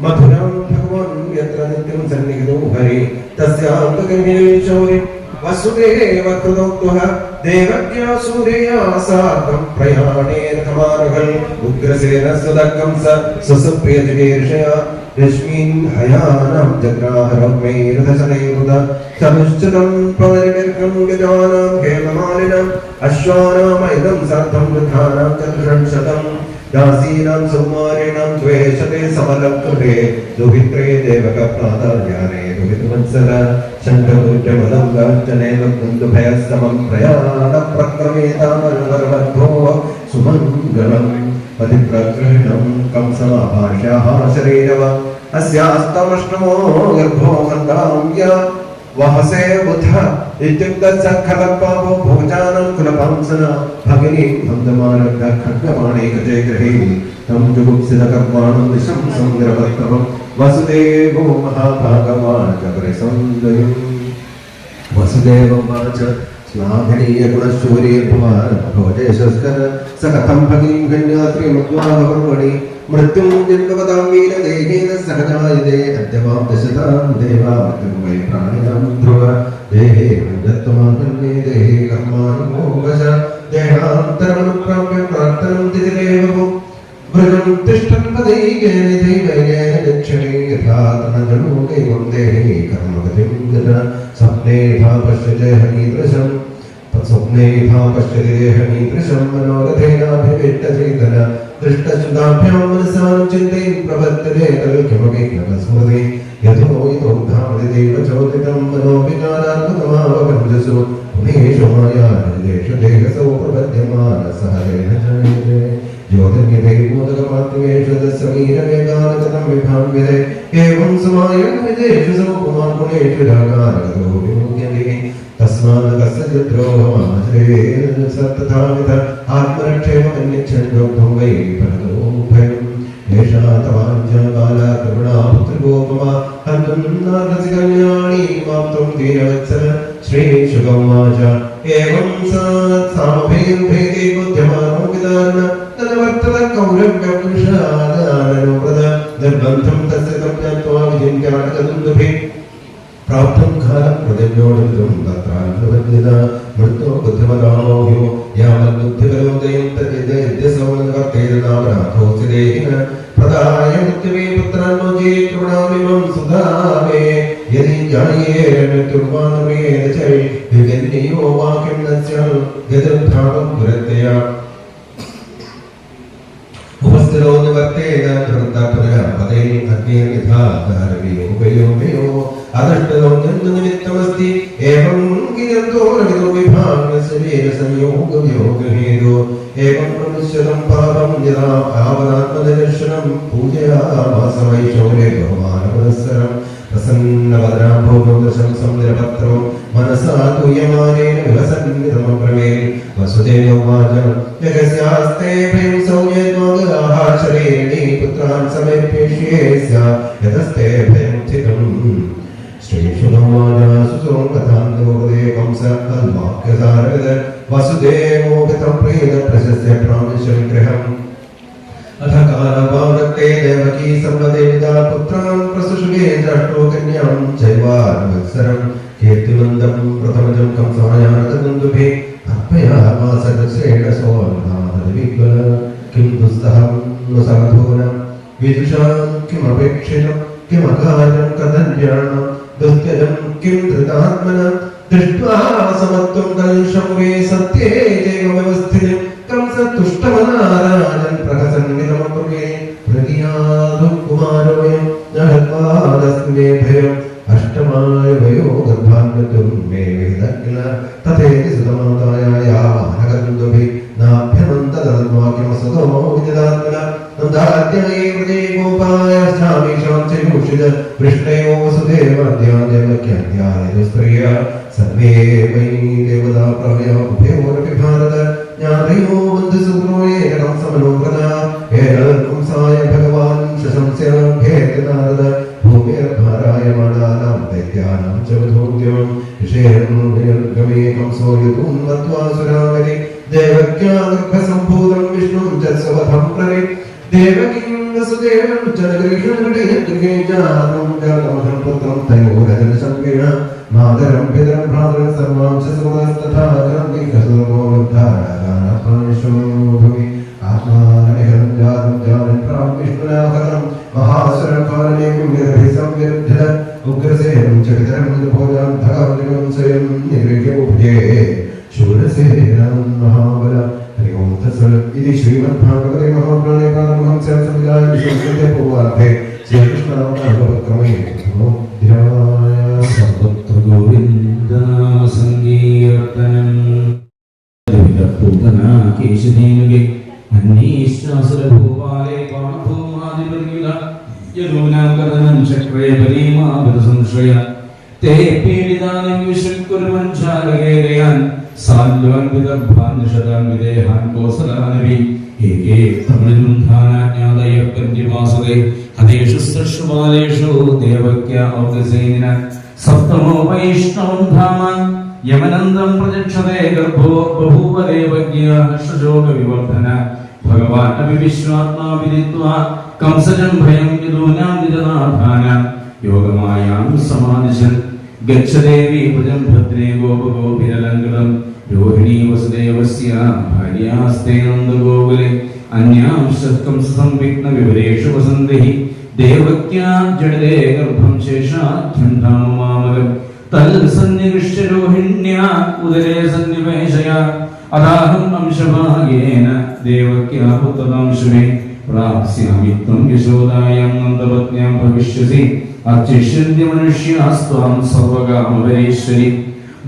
S2: मथुरां भगवान् यत्र नित्यं सन्निहितो हरि तस्यां गगने शौरि वसुदेव कृतोक्तः देवज्ञा सूर्या साकं प्रयाणेन कमानगल् उग्रसेनस्तदकं स सुसुप्रियचिकीर्षया रश्मीन् हयानां जग्राहरमैरथशनैरुद चतुश्चतं परिमिर्गं गजानां हेममालिनम् अश्वानामैदं सार्धं वृद्धानां चतुषट्शतं दासीनां सौमारिणां द्वे शते समलं कृते दुहित्रे देवकप्रातर्याने दुहितवत्सल शङ्खपुत्रमलं गाञ्चनेन कुन्दुभयस्तमं प्रयाणप्रक्रमेतामरुवर्वद्भो सुमङ्गलम् पतिप्रगृह्णं कंसमाभाष्याः शरीरव अस्यास्तमष्टमो गर्भो मन्दां वहसे बुध इत्युक्तस्य खलपापो भोजानं कुलपांसन भगिनीं हन्तमानग्ध खड्गमाणे गजे गृहे तं जुगुप्सितकर्माणं दिशं सङ्ग्रहत्तमं वसुदेवो महाभागवान् चक्रिसंदयम् वसुदेववाच श्लाघनीयगुणशूर्यभवान् भोजेशस्कर स कथं भगिनीं कन्यात्रिमुद्वाहपर्वणि मृत्युं जन्मपदां वीरदेहेन सहजायते अद्यवां दशतां देवा मृत्युं वै प्राणिनां ध्रुव देहे दत्तमान्ये देहे कर्माणि मोहश देहान्तरमनुप्राप्य प्रार्थनं तिथिरेव व्रजं तिष्ठन् पदैकेन दैवैनेन दक्षिणे यथा तनजलोकैवं देहे कर्मगतिं गत स्वप्ने यथा पश्यते हनीदृशं स्वप्ने यथा पश्यति देहनीदृशं मनोरथेनाभिविष्टचेतन दृष्टशुद्धाभ्यां मनसां चिन्तयन् प्रवर्तते खलु किमपि स्मृति यतो धावति देवचोदितं मनोविकारात्मकमावकञ्जसु पुनेषु मायानिदेषु देहसौ प्रपद्यमानसः जयते ज्योतिर्निधे मोदकपात्रेषु दशमीरवेगानगतं विभाव्यते एवं समायन् विदेषु समुपमान् गुणेषु रागानगतो विमुह्यते तस्मात् कस्य द्रोहमाचरेत् सत्तथावित आत्मरक्षेममन्यच्छन् योद्धं वै परतो भयम् एषा तवाञ्जा बाला करुणा पुत्रगोपमा हन्तुं नारसि कल्याणी मां त्वं दीनवत्सल श्रीशुकवाच एवं सा सामभेदे बुद्ध्यमानो विदान तदवर्तत कौरव्यपुरुषादाननोपद निर्बन्धं तस्य तं ज्ञात्वा विचिन्त्यानकदुन्दुभे प्राप्तं कालं प्रजन्योडितं तत्रान्वद्यता मृत्यो बुद्धिमतामोह्यो यावद्बुद्धिकलोदयं तद्यद्यसौनकर्तेरनामनाथोऽसि देहिन प्रदाय मृत्युवे पुत्रान् मोचे कृणामिमं सुधावे यदि जायेर मृत्युर्वानमेन चै विगन्यो वा किं न स्यात् यदुद्धावं पुरत्तया उपस्थितो निवर्तेन धृतपुरः पदे अग्ने यथा धारवियो वयो अदृष्टो जन्मनिमित्तमस्ति एवं गिरन्तो रवितो विभागस्य वीरसंयोगयोगहेतो एवं प्रमुच्यतं पापं यदा आवनात्मदर्शनं पूजयामास वै शौर्यबहुमानपुरस्सरं प्रसन्नवदनाभोगदशं समुद्रपत्रो मनसा तूयमानेन विवसन्नितमब्रवे वसुदेवोवाच जगस्यास्ते प्रेम सौम्यत्वागाः शरीरिणी पुत्रान् समर्पयिष्ये स्यात् यतस्ते भयं चितम् श्रीशुकवाच सुसोमकथां लोकदेवं स अल्वाक्यसारगद वसुदेवोपितं प्रेतप्रशस्य प्रामिशं गृहम् अथ कालपावृत्ते देवकी सर्वदेवता पुत्रान् प्रसुषुगे दृष्टो कन्यां चैवान्वत्सरं कीर्तिमन्दं प्रथमजं कंसायानकदुन्दुभे किमपेक्षितं किमकार्यं कथन्यानं दुष्करं किं धृतात्मनं दृष्ट्वा समत्वं कलुषं वे सत्ये जैव व्यवस्थितं कंसतुष्टमनाराजन् प्रहसन्निधमकुर्वे प्रज्ञादुकुमारोऽयं जहत्वादस्मे भयम् अष्टमाय वयो गर्भान्वितं मे वेदज्ञ तथेति सुतमाताया नगन्दुभि नाभ्यमन्तदद्वाक्यमसतो विदिदात्मना नन्दाद्याये वृदे गोपाय स्थामीशां च योषित पृष्ठयो वसुदेवाद्यादेवक्याद्याय दुस्त्रिया सर्वे वै देवता प्रभया उभयोरपि भारत ज्ञानयो बन्धुसुग्रोये कंसमनोहृदा हेरकुंसाय भगवान् शशंस्य भेदनारद भूमिर्भाराय मानानां दैत्यानां च वधूद्यं ऋषेर्गमे कंसो युतुं मत्वा सुरावरि देवक्या गर्भसम्भूतं विष्णुं च स्वधं प्ररि देवकीं वसुदेवं च गृहे जातं जातमहं पुत्रं तयोरजनसंज्ञेन मातरं पितरं भ्रातरं सर्वां च सुरस्तथा क्रन्ति कसुरमोद्धारगानप्राणिषो भुवि आत्मानमिहं जातं जानन् प्रां विष्णुनाहरं महासुरकारणें निर्भिसंविरुद्ध उग्रसेनं च पितरं भोजां धगावलिकं स्वयं निगृह्य उभये शूरसेनं महाबल हरि ओं तत्सत् इति श्रीमद्भागवते महापुराणे प्रारम्भं संविधाय विशेषते पूर्वार्धे श्रीकृष्णावतारक्रमे नमोऽध्याय
S3: सर्वत्र गोविन्दनाम संकीर्तनम् पूतना केशधेनुगे अन्येश्चासुरभूपाले पाणभूमादिपर्युल यदूनाकर्णं चक्रे परीमागतसंश्रय ते पीडितानि विशुकुर्वन् चालकेरयान् साल्वान् विदर्भान् निषदान् विदेहान् कोसलानपि एके तमिळुन्धानाज्ञादय कन्यवासुदे हदेषु सृष्टुबालेषु देवक्या औगसेनिन सप्तमो वैष्णवं धाम यमनन्दं प्रचक्षते गर्भो बभूव देवज्ञा हर्षशोकविवर्धन भगवान् अपि विश्वात्मा विदित्वा कंसजं भयं यदूनां निजनाथान योगमायां समादिशन् गच्छदेवी भुजं भद्रे गोपगोभिरलङ्कृतं रोहिणी वसुदेवस्य भार्यास्ते नन्दगोकुले अन्यांश्च कंससंविघ्नविवरेषु वसन्तिः देवक्या जडदे गर्भं शेषाख्यं धाम मामकम् तल्सन्निविष्य रोहिण्या उदरे सन्निवेशय अदाहम् अंशभागेन देवक्या पुत्रदांशुमे प्राप्स्यामि त्वं यशोदायां नन्दपत्न्यां भविष्यसि अर्चिष्यन्ति मनुष्यास्त्वां सर्वकामवरेश्वरि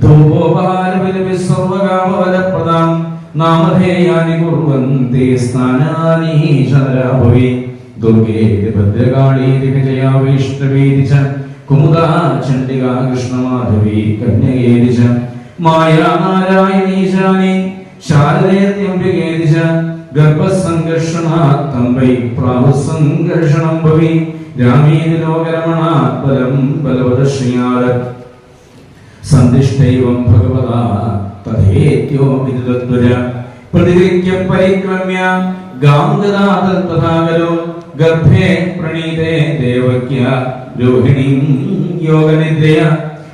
S3: धूपोपहारबलिभिः सर्वकामवरप्रदां नामधेयानि कुर्वन्ति स्नानानि चन्द्राभुवि दुर्गे भद्रकाली विजया वैष्णवीति च कुमुदा चण्डिका कृष्णमाधवी कन्यकेति च माया नारायणीशानि शारदेत्यम्बिकेति च गर्भसङ्कर्षणात् वै प्राहुसङ्कर्षणं भवि रामेति लोकरमणात् बलं बलवदश्रियात् सन्दिष्टैवं भगवता तथेत्योमिति तद्वज प्रतिगृह्य परिक्रम्य गां ददात् तथा खलु गर्भे प्रणीते देवक्या रोहिणीं योगनिद्रया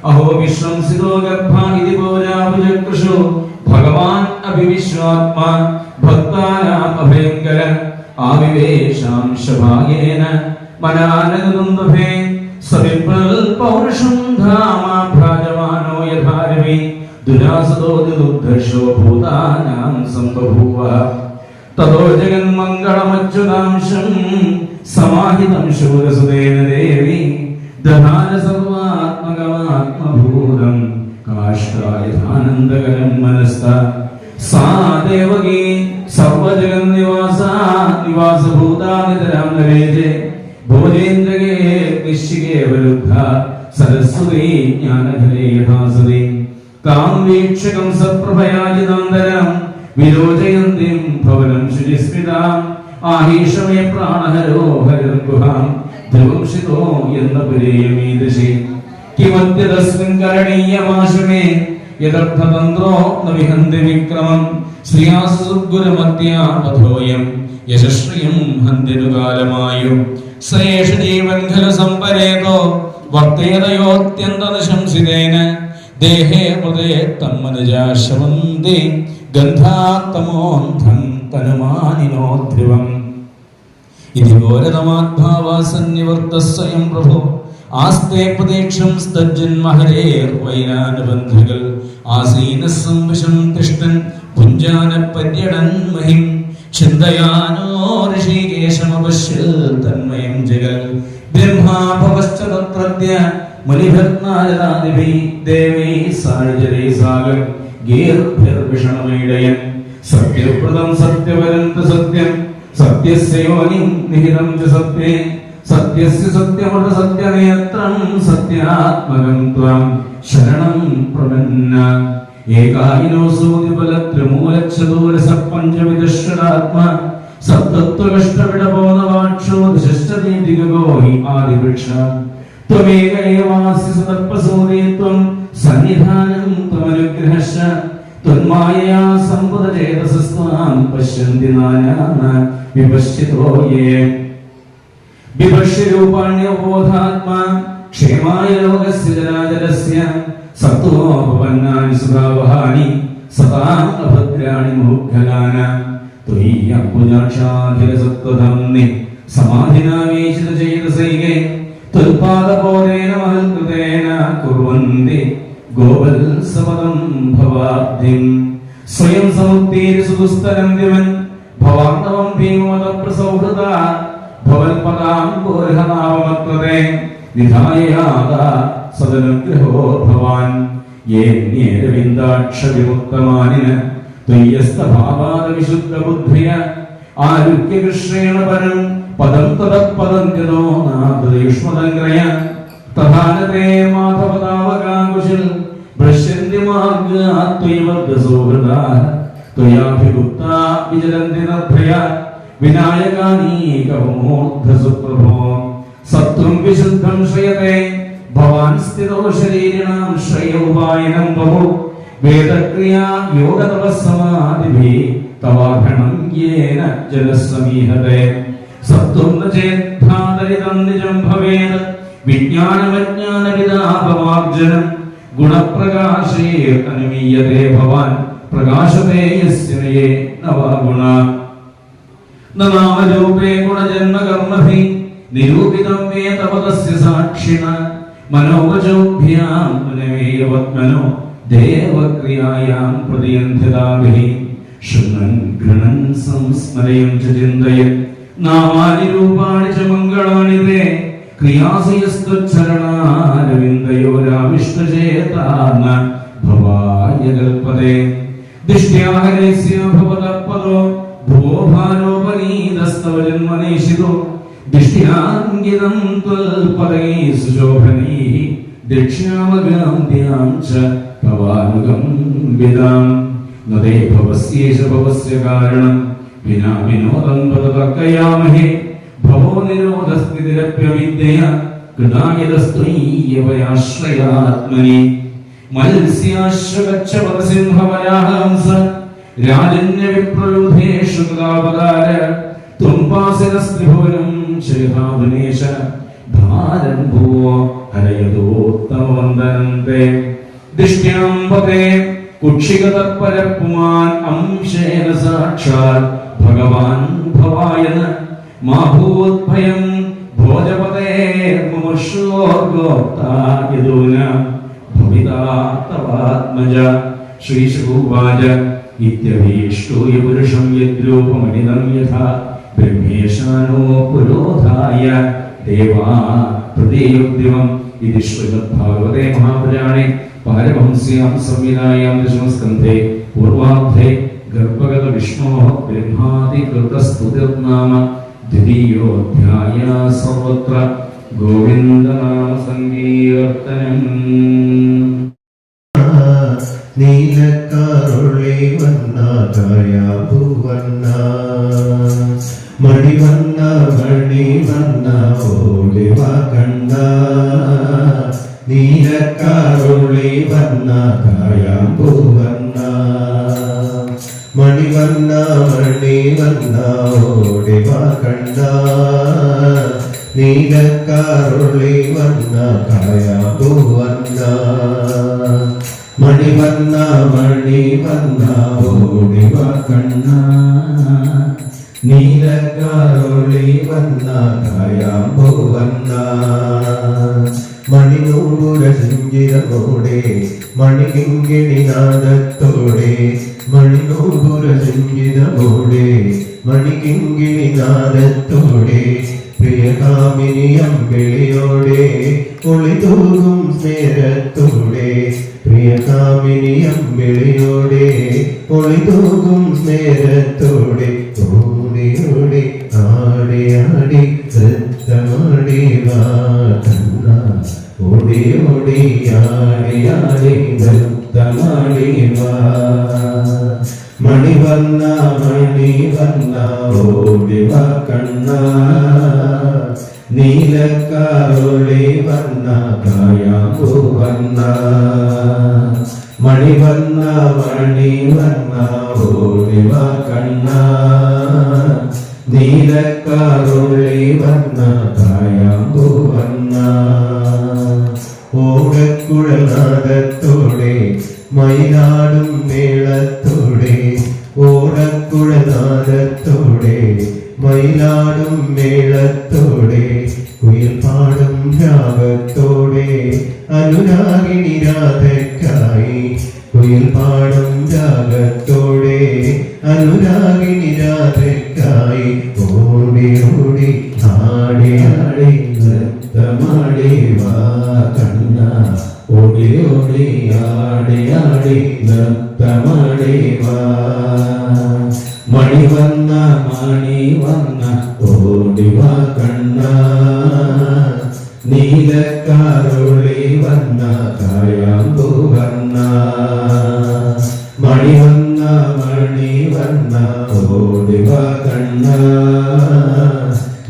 S3: अहो विश्रंसितो गर्भा इति पौराभुजकृषु भगवान् अपि विश्वात्मा भक्तानाम् अभयङ्कर आविवेशांशभागेन मनानगदुन्दुभे सविप्रल् पौरुषं धाम भ्राजमानो यथा रवि दुरासदो दुर्धर्षो भूतानां सम्बभूव ततो जगन्मङ्गलमच्युतांशं समाहितं शूरसुतेन देवी दधान सर्वात्मकमात्मभूतं काष्ठायथानन्दकरं मनस्ता सा देवकी सर्वजगन्निवासा निवासभूता नितरां नरेजे भोजेन्द्रगे निश्चिके वरुद्धा सरस्वती ज्ञानघरे यथासति कां वीक्षकं सत्प्रभयाजितान्तरं विरोचयन्तीं भवनं शुचिस्मिताम् आहीशमे प्राणहरो हरिर्गुहां ध्रुवंशितो यन्नपुरेयमीदृशि किमद्य तस्मिन् करणीयमाशुमे यदर्थतन्त्रो न विहन्ति विक्रमं श्रियासुगुरुमत्या पथोऽयं यशश्रियं हन्तिनुकालमायु स एष जीवन् खलु सम्परेतो वर्तेदयोऽत्यन्तदशंसितेन देहे मृदे तन्मनुजा शवन्ति ഗന്ധാത്തമോന്ധം തനുമാനിനോ ധ്രുവം ഇതി ഘോരതമാത്മാവാസന്യവർത്ത സ്വയം പ്രഭോ ആസ്തേ പ്രതീക്ഷം സ്തജ്ജന്മഹരേർ വൈരാനുബന്ധകൾ ആസീന സംവശം തിഷ്ടൻ പുഞ്ചാന പര്യടൻ മഹിം ചിന്തയാനോ ഋഷികേശമപശ്യ തന്മയം ജഗൽ ബ്രഹ്മാഭവശ്ച തത്രദ്യ മുനിഭർനാരദാദിഭി ദേവൈ സാഴിജരൈ സാഗർ ഗീർഭിർവിഷണമൈഡയൻ സത്യപ്രദം സത്യവരന്ത സത്യം സത്യസ്യോനിം നിഹിതം ച സത്യേ സത്യസ്യ സത്യമൃത സത്യനേത്രം സത്യാത്മകം ത്വം ശരണം പ്രപന്ന ഏകായിനോ സൂതിബലത്രിമൂലച്ഛദൂരസ പഞ്ചവിദശ്വരാത്മ സപ്തത്വകഷ്ടവിടബോധവാക്ഷോ ദശശ്ചതീതികോ ഹി ആദിവൃക്ഷ ത്വമേക ഏവാസ്യ സതർപ്പസോദേ ത്വം സന്നിധാനം ത്വമനുഗ്രഹശ്ച ത്വന്മായയാ സമ്പദചേതസസ്ത്വാം പശ്യന്തി നാനാന വിപശ്ചിതോ യേ വിപശ്യരൂപാണ്യബോധാത്മാ ക്ഷേമായ ലോകസ്യ ജരാചരസ്യ സത്വോപപന്നാനി സുഖാവഹാനി സതാം അഭദ്രാണി മൂർഖനാന ത്വയ്യംബുജാക്ഷാധിരസത്വധംനി സമാധിനാമീശിതചേതസൈകേ ത്വൽപാദബോധേന മഹൽകൃതേന കുർവന്തി ഗോവത്സപദം ഭവാബ്ധിം സ്വയം സമുദ്ദീര്യ സുദുസ്തരം ദിവൻ ഭവാർണവം ഭീമോദപ്രസൗഹൃദ ഭവൽപദാം ബോധനാവമത്വതേ നിധായയാദാ സദനുഗ്രഹോ ഭവാൻ യേന്യേരവിന്ദാക്ഷ വിമുക്തമാനിന ത്വയ്യസ്തഭാവാദ വിശുദ്ധ ബുദ്ധിയ ആരുക്യകൃഷ്ണേണ പരം പദം തദപദം ഗതോ നാദയുഷ്മദംഗ്രയ തഥാനതേ മാധവതാവകാകുശൽ ഭ്രശ്യന്തി മാർഗാത്വൈവദ്സൗഹൃദാ ത്വയാഭിഗുപ്താ വിചരന്തി നിർഭയ വിനായകാനീകമൂർധസുപ്രഭോ സത്വം വിശുദ്ധം ശ്രയത്തെ ഭവാൻ സ്ഥിതോ ശരീരിണാം ശ്രയോപായനം ബഹു വേദക്രിയാ യോഗതപസ്സമാധിഭി തവാഘണം യേന ജലസമീഹതേ സത്വം ന ചേദ്ധാതരിതം നിജം ഭവേത് വിജ്ഞാനമജ്ഞാനവിദാപമാർജനം ഗുണപ്രകാശേ അനുമീയതേ ഭവാൻ പ്രകാശതേ യസ്യനയേ നവഗുണ നാമരൂപേ ഗുണജന്മകർമ്മഭി നിരൂപിതം വേ തപതസ്യ സാക്ഷിണ മനോവചോഭ്യാം മുനവേയവത്മനോ ദേവക്രിയായാം പ്രതിയന്ധിതാഭിः ശൃണ്വൻ ഗൃണൻ സംസ്മരയം ച ചിന്തയൻ നാമാനി രൂപാണി ച മംഗളാനി തേ ക്രിയാസു യസ്ത്വച്ചരണാരവിന്ദയോരാവിഷ്ടചേതാന ഭവായ കൽപ്പതേ ദിഷ്ട്യാഹരസ്യ ഭവതപദോ ഭുവോ ഭാരോപനീതസ്തവ ജന്മനേഷിതോ ദിഷ്ട്യാംഗിതം ത്വൽപദൈ സുശോഭനൈഃ ദക്ഷ്യാമഗാംധ്യാം ച ഭവാനുഗം വിദാം നദേ ഭവസ്യേഷ ഭവസ്യ കാരണം വിനാ വിനോദം തർക്കയാമഹേ ഭവോ നിരോധസ്ഥിതിരപ്യവിദ്യയ കൃതായതസ്ത്വയ്യവയാശ്രയാത്മനി മത്സ്യാശ്വഗച്ഛപദസിംഹവരാഹംസ രാജന്യവിപ്രയുധേഷു കൃതാപകാര ത്വംപാസിനസ്ത്രിഭുവനം ശേഖാവനേശ ഭാരം ഭൂവോ ഹരയതോത്തമവന്ദനം തേ ദിഷ്ട്യാംബതേ കുക്ഷികതപരപുമാൻ അംശേന സാക്ഷാത് ഭഗവാൻ ഭവായന മാഭൂദ്ഭയം ഭോജപതേ മുമുക്ഷോർഗോക്തായതൂന ഭവിതാ തവാത്മജ ശ്രീശുവാച ഇത്യഭീഷ്ടൂയ പുരുഷം യദ്രൂപമണിതം യഥാ ബ്രഹ്മേശാനോ പുരോധായ ദേവാ പ്രതീയുദ്യമം ഇതി ശ്രീമദ്ഭാഗവതേ മഹാപുരാണേ പാരമഹംസ്യാം സംവിധായാം ദശമസ്കന്ധേ പൂർവാർദ്ധേ ഗർഭഗത വിഷ്ണോഃ ബ്രഹ്മാദികൃതസ്തുതിർനാമ ദ്വിതീയോऽധ്യായः സർവത്ര ഗോവിന്ദനാമ സങ്കീർത്തനം.
S2: നീലക്കാരുളി വന്ന ദയാഭുവന്ന മണിവന്ന മണിവന്ന ഓടിവ കണ്ട നീലക്കാരുളി വന്ന ദയാഭുവന്ന മണിവന്ന മണിവന്ന ഓടിവ കണ്ട നീലക്കാരുളി വന്ന ദയാഭുവന്ന മണിവർണ്ണ മണിവർണ്ണ ഓടിവ കണ്ണ നീലക്കാരൊളി വന്ന കായാമ്പോ വന്ന മണിനൂപുര ശിഞ്ചിരമോടെ മണികിങ്കിണി നാദത്തോടെ മണിനൂപുര ശിഞ്ചിരമോടെ മണികിങ്കിണി നാദത്തോടെ പ്രിയകാമിനി അമ്പിളിയോടെ ഒളിതൂകും സ്നേഹത്തോടെ പ്രിയകാമിനി അമ്പിളിയോടെ ഒളിതൂകും സ്നേഹത്തോടെ ഓടി ഓടി ആടി ആടി നൃത്തമാടി വാ കണ്ണ ഓടി ഓടി ആടി ആടി നൃത്തമാടി വാ മണിവർണ്ണ മണിവർണ്ണ ഓടി വാ കണ്ണ നീലക്കാരൊളി വർണ്ണ കായാമ്പൂ വർണ്ണ മണിവർണ്ണ മണിവർണ്ണ ഓടി വാ കണ്ണ നീലക്കാരൊളി വർണ്ണ കായാമ്പൂ വർണ്ണ ഓടക്കുഴനാദത്തോടെ മയിലാടും മേളത്തോടെ ഓടക്കുഴനാദത്തോടെ മയിലാടും മേളത്തോടെ കുയിൽ പാടും രാഗത്തോടെ അനുരാഗിണി രാധയ്ക്കായി കുയിൽ പാടും രാഗത്തോടെ അനുരാഗിണി രാധയ്ക്കായി ഓടി ഓടി ആടി ആടി നൃത്തമാടി വാ കണ്ണ ഓടി ഓടി ആടി ആടി നൃത്തമാടി വാ മണിവർണ്ണ മണിവർണ്ണ ഓടി വാ കണ്ണ നീലക്കാരൊളി വർണ്ണ കായാമ്പൂ വർണ്ണ മണിവർണ്ണ മണിവർണ്ണ ഓടി വാ കണ്ണ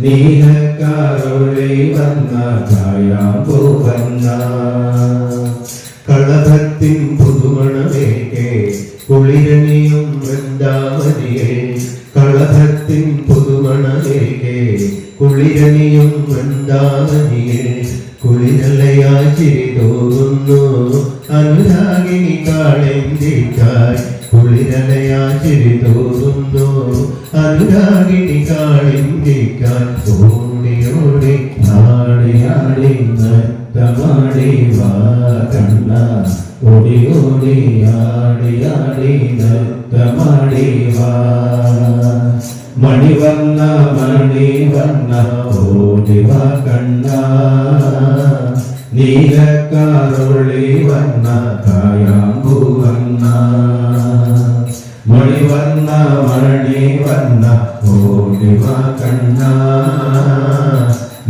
S2: നീലക്കാരൊളി വർണ്ണ കായാമ്പൂ വർണ്ണ കളഭത്തിൻ പുതുമണമേകെ കുളിരണിയും വൃന്ദാവനിയെ കളഭത്തിൻ പുതുമണമേകെ കുളിരണിയും വൃന്ദാവനിയെ കുളിരലയായി ചിരി തോന്നുന്നു അനുരാഗിണി കാളിന്തിക്കായി കുളിരലയായി ചിരി തോന്നുന്നു അനുരാഗിണി കാളിന്തിക്കായി ഓടി ഓടി ആടി ആടി നൃത്തമാടി വാ കണ്ണ ഓടി ഓടി ആടി ആടി നൃത്തമാടി വാ മണിവർണ്ണ മണിവർണ്ണ ഓടി വാ കണ്ണ നീലക്കാരൊളി വർണ്ണ കായാമ്പൂ വർണ്ണ മണിവർണ്ണ മണിവർണ്ണ ഓടി വാ കണ്ണ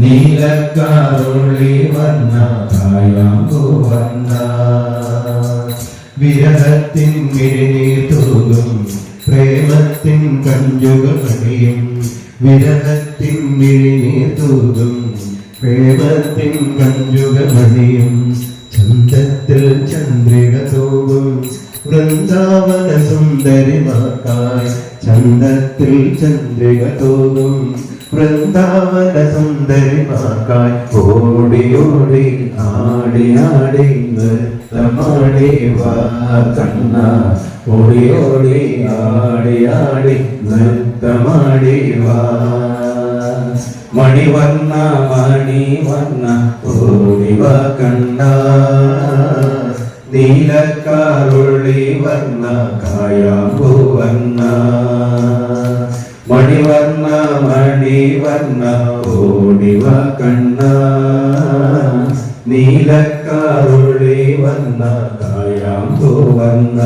S2: നീലക്കാരൊളി വർണ്ണ കായാമ്പൂ വർണ്ണ വിരഹത്തിൻ മിഴിനീർ തൂകും പ്രേമത്തിൻ കഞ്ചുകമണിയും വിരഹത്തിൻ മിഴിനീർ തൂകും പ്രേമത്തിൻ കഞ്ചുകമണിയും ചന്തത്തിൽ ചന്ദ്രിക തൂകും വൃന്ദാവന സുന്ദരിമാക്കായി ചന്തത്തിൽ ചന്ദ്രിക തൂകും വൃന്ദാവന സുന്ദരിമാക്കായി ഓടി ഓടി ആടി ആടി നൃത്തമാടി വാ കണ്ണ ഓടി ഓടി ആടി ആടി നൃത്തമാടി വാ മണിവർണ്ണ മണിവർണ്ണ ഓടി വാ കണ്ണ നീലക്കാരൊളി വർണ്ണ കായാമ്പൂ വർണ്ണ മണിവർണ്ണ മണിവർണ്ണ ഓടി വാ കണ്ണ നീലക്കാരൊളി വർണ്ണ കായാമ്പൂ വർണ്ണ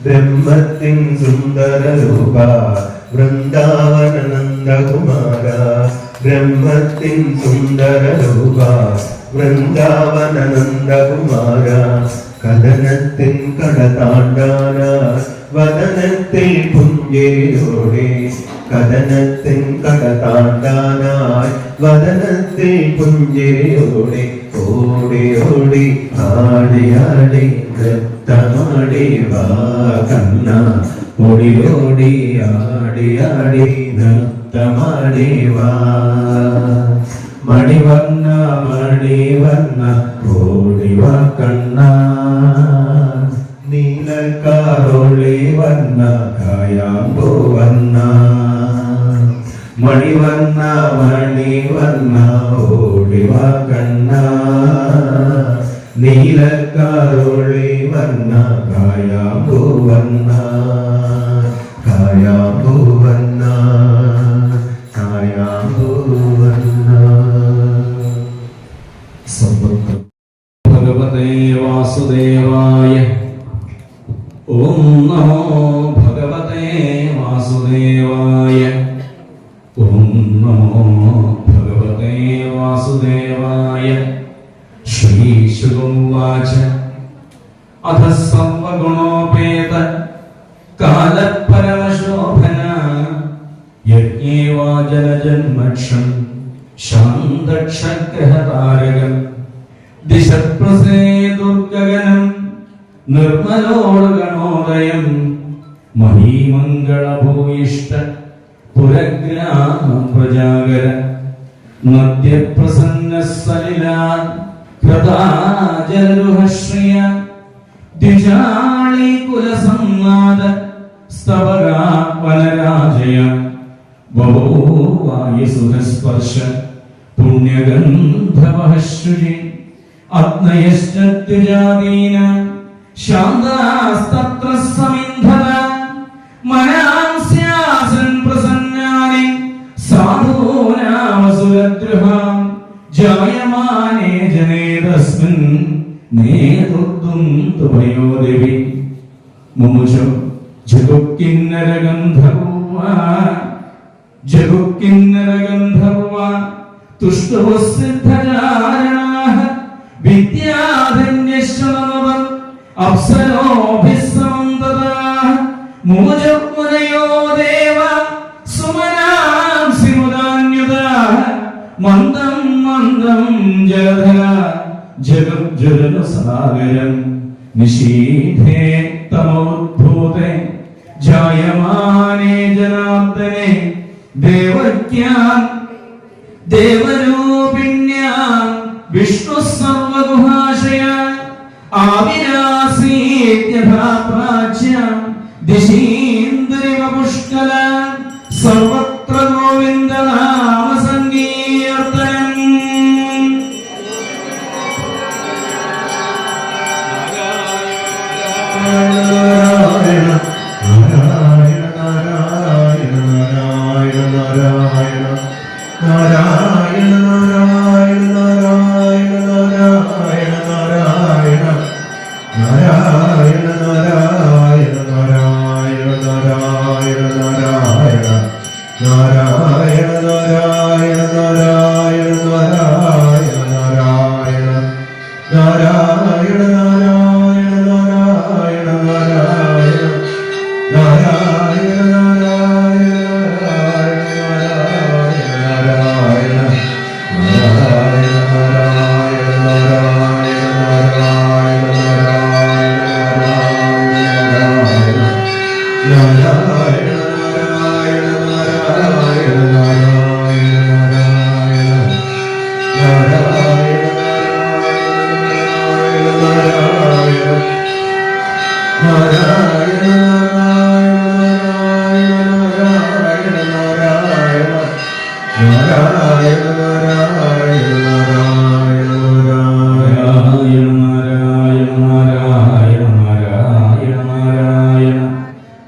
S2: ബ്രഹ്മത്തിൻ സുന്ദര രൂപ വൃന്ദാവന നന്ദകുമാര ബ്രഹ്മത്തിൻ സുന്ദര രൂപ വൃന്ദാവന നന്ദകുമാര കഥനത്തിൻ കട താണ്ടാന വദനത്തിൽ പുഞ്ചിരിയോടെ കഥനത്തിൻ കട താണ്ടാനായി വദനത്തിൽ പുഞ്ചിരിയോടെ ഓടി ഓടി ആടി ആടി നൃത്തമാടി വാ കണ്ണ ഓടി ഓടി ആടി ആടി നൃത്തമാടി വാ മണിവർണ്ണ മണിവർണ്ണ ഓടിവ കണ്ണ നീലക്കാറൊളി വർണ്ണ കായാമ്പൂ വർണ്ണ മണിവർണ്ണ മണിവർണ്ണ ഓടിവ കണ്ണ നീലക്കാറൊളി വർണ്ണ കായാമ്പൂ വർണ്ണ കായാമ്പൂ വർണ്ണ കായാമ്പൂ വർണ്ണ.
S3: ഭഗവതേ വാസുദേവായ. ഓം നമോ ഭഗവതേ വാസുദേവായ. ഓം നമോ ഭഗവതേ വാസുദേവായ. ശ്രീശുഗുവാച അധ സർവഗുണോപേത കാലപരമശോഭന യജ്ഞേവാജലജന്മക്ഷം ശാന്തക്ഷഗ്രഹതാരകം ദിശപ്രസേതുർഗഗനം നിർമ്മലോർഗണോദയം മഹീമംഗളഭൂയിഷ്ട പുരഗ്രാമം പ്രജാഗര നദ്യപ്രസന്ന സലിലാ കൃതാജലരുഹശ്രിയ ദ്വിജാളി കുലസംവാദ സ്തവകാ വനരാജയ ബഭൂവായുസുഖസ്പർശ പുണ്യഗന്ധവഹശ്രുചി അഗ്നയശ്ചദ്വിജാതീന ശാന്താസ്തത്ര സമിന്ധത മനാംസ്യാസൻ പ്രസന്നാനി സാധൂനാമസുരദ്രുഹാം ജായമാനേ ജനേ തസ്മിൻ നേതുർദും തുഭയോ ദേവി മുമുചോ ജഗുക്കിന്നരഗന്ധർവ തുഷ്ടവസിദ്ധചാരണാഃ വിദ്യാധന്യശ്വനവം അപ്സരോഭിസ്സമന്തതാഃ മുമുജമുനയോ ദേവ സുമനാംസി മുദാന്യുതാഃ മന്ദം മന്ദം ജലധര ജഗജ്വലനസാഗരം നിശീഥേ തമോദ്ഭൂതേ ജായമാനേ ജനാർദ്ദനെ ദേവക്യാം ദേവരൂപിണ്യാം വിഷ്ണു സർവഗുഹാശയ ആവിരാസീത്യഥാ പ്രാച്യാം ദിശീന്ദ്രിവ പുഷ്കല സർവത്ര ഗോവിന്ദ നാമ സങ്കീർത്തനം.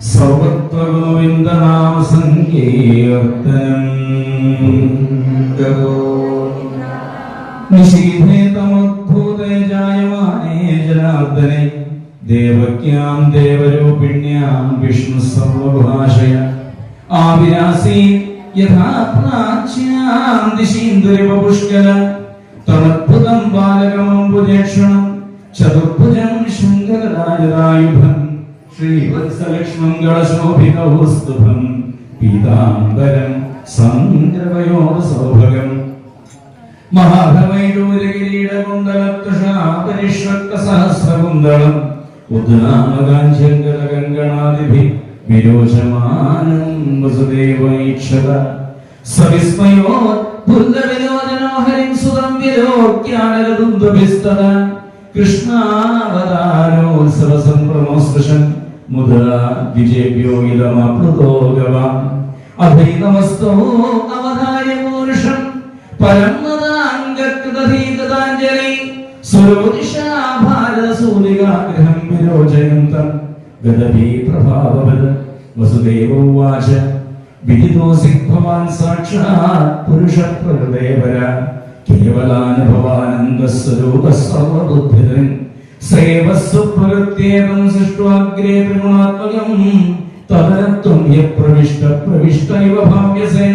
S3: സർവത്ര ഗോവിന്ദ നാമ സങ്കീർത്തനം. നിശീഥേ തമോദ്ഭൂതേ ജായമാനേ ജനാർദ്ദനെ ദേവക്യാം ദേവരൂപിണ്യാം വിഷ്ണു സർവഭാഷയ ആവിരാസീ യഥാ പ്രാച്യാം ദിശീന്ദ്രിവ പുഷ്കല തമദ്ഭുതം ബാലകമംബുജേക്ഷണം ചതുർഭുജം ശൃംഗരാജരായുധം ശ്രീവത്സലക്ഷ്മംഗളശോഭിതൗസ്തുഭം പീതാംബരം സന്ദ്രവയോസൗഭഗം മഹാഭവൈഡൂര്യകിരീടകുണ്ടലത്തുഷാപരിഷ്വക്തസഹസ്രകുണ്ടളം ഉദ്നാമകാഞ്ചങ്കരകങ്കണാദിഭി വിരോചമാനം വസുദേവൈക്ഷത സവിസ്മയോദ്ഭുതവിലോചനോഹര ത്രൈലോക്യാനരതുന്ദഭിസ്തത കൃഷ്ണാവതാരോത്സവ സംഭ്രമോസ്പൃശൻ മുദാ വിജേഭ്യോ ഇതമപ്ലുതോ ഗവാം അഭൈനമസ്തോ അവതായ പൂരുഷം പരമദാംഗകൃതധീകൃതാഞ്ജലി സുരോദിശാ ഭാരതസൂലികാഗ്രഹം വിരോചയന്തം ഗദഭീ പ്രഭാവവത് വസുദേവോവാച വിദിതോസി ഭവാൻ സാക്ഷാത് പുരുഷപ്രകൃതേവര കേവലാനുഭവാനന്ദസ്വരൂപസർവബുദ്ധിരൻ സേവസ്വ പ്രകൃത്യേകം സൃഷ്ട്വാഗ്രേ ത്രിഗുണാത്മകം തദനത്വം യപ്രവിഷ്ട പ്രവിഷ്ടൈവ ഭാവ്യസേ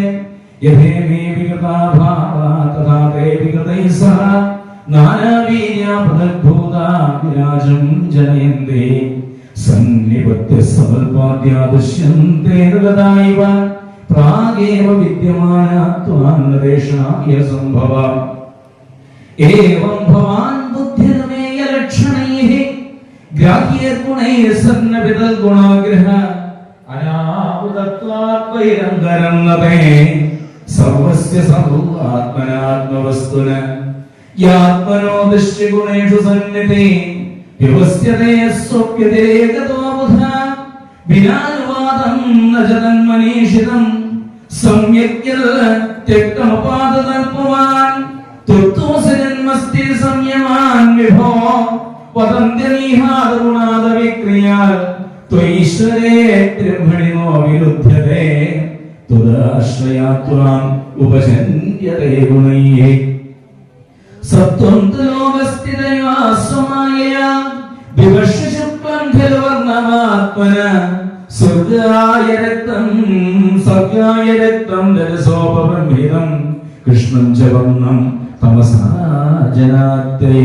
S3: യഥേമേ വിഗതാ ഭാവാ തഥാ തേ വിഗതൈ സഹ നാനാവീര്യാപദഭൂതാ വിരാജം ജനയന്തേ സന്നിപത്യ സമൽപാദ്യാദൃശ്യന്തേ ഗതായിവ പ്രാഗേവ വിദ്യമാനത്വാന്നദേശായ സംഭവ ഏവം ഭവാൻ ബുദ്ധിർമേയ ലക്ഷണൈഃ ഗ്രാഹ്യഗുണൈഃ സന്നവിതൽ ഗുണാഗ്രഹ അനാഹുതത്വാത് വൈരന്തരം നതേ സർവസ്യ സർവാത്മനാത്മവസ്തുന യാത്മനോ ദൃശ്യഗുണേഷു സന്നിധേ വ്യവസ്യതേ സ്വപ്യതേകതോ ബുധ വിനാനുവാദം ന ജനന്മനീഷിതം സമ്യക്യൽ ത്യക്തമപാദതൽപവാൻ തുത്തോസി ജന്മസ്ഥിതി സംയമാൻ വിഭോ വദന്ത്യനീഹാദഗുണാദവിക്രിയാൽ ത്വൈശ്വരേ ബ്രഹ്മണിനോ വിരുദ്ധ്യതേ തുദാശ്രയാത്വാം ഉപജന്യതേ ഗുണൈഃ സത്വം ലോകസ്ഥിതയാ സ്വമായയാ വിവശുക്ലം ഖൽവർണമാത്മന സ്വർഗായ രക്തം രജസോപബ്രഹ്മിതം കൃഷ്ണം ച വർണ്ണം തമസാ ജനാത്തേ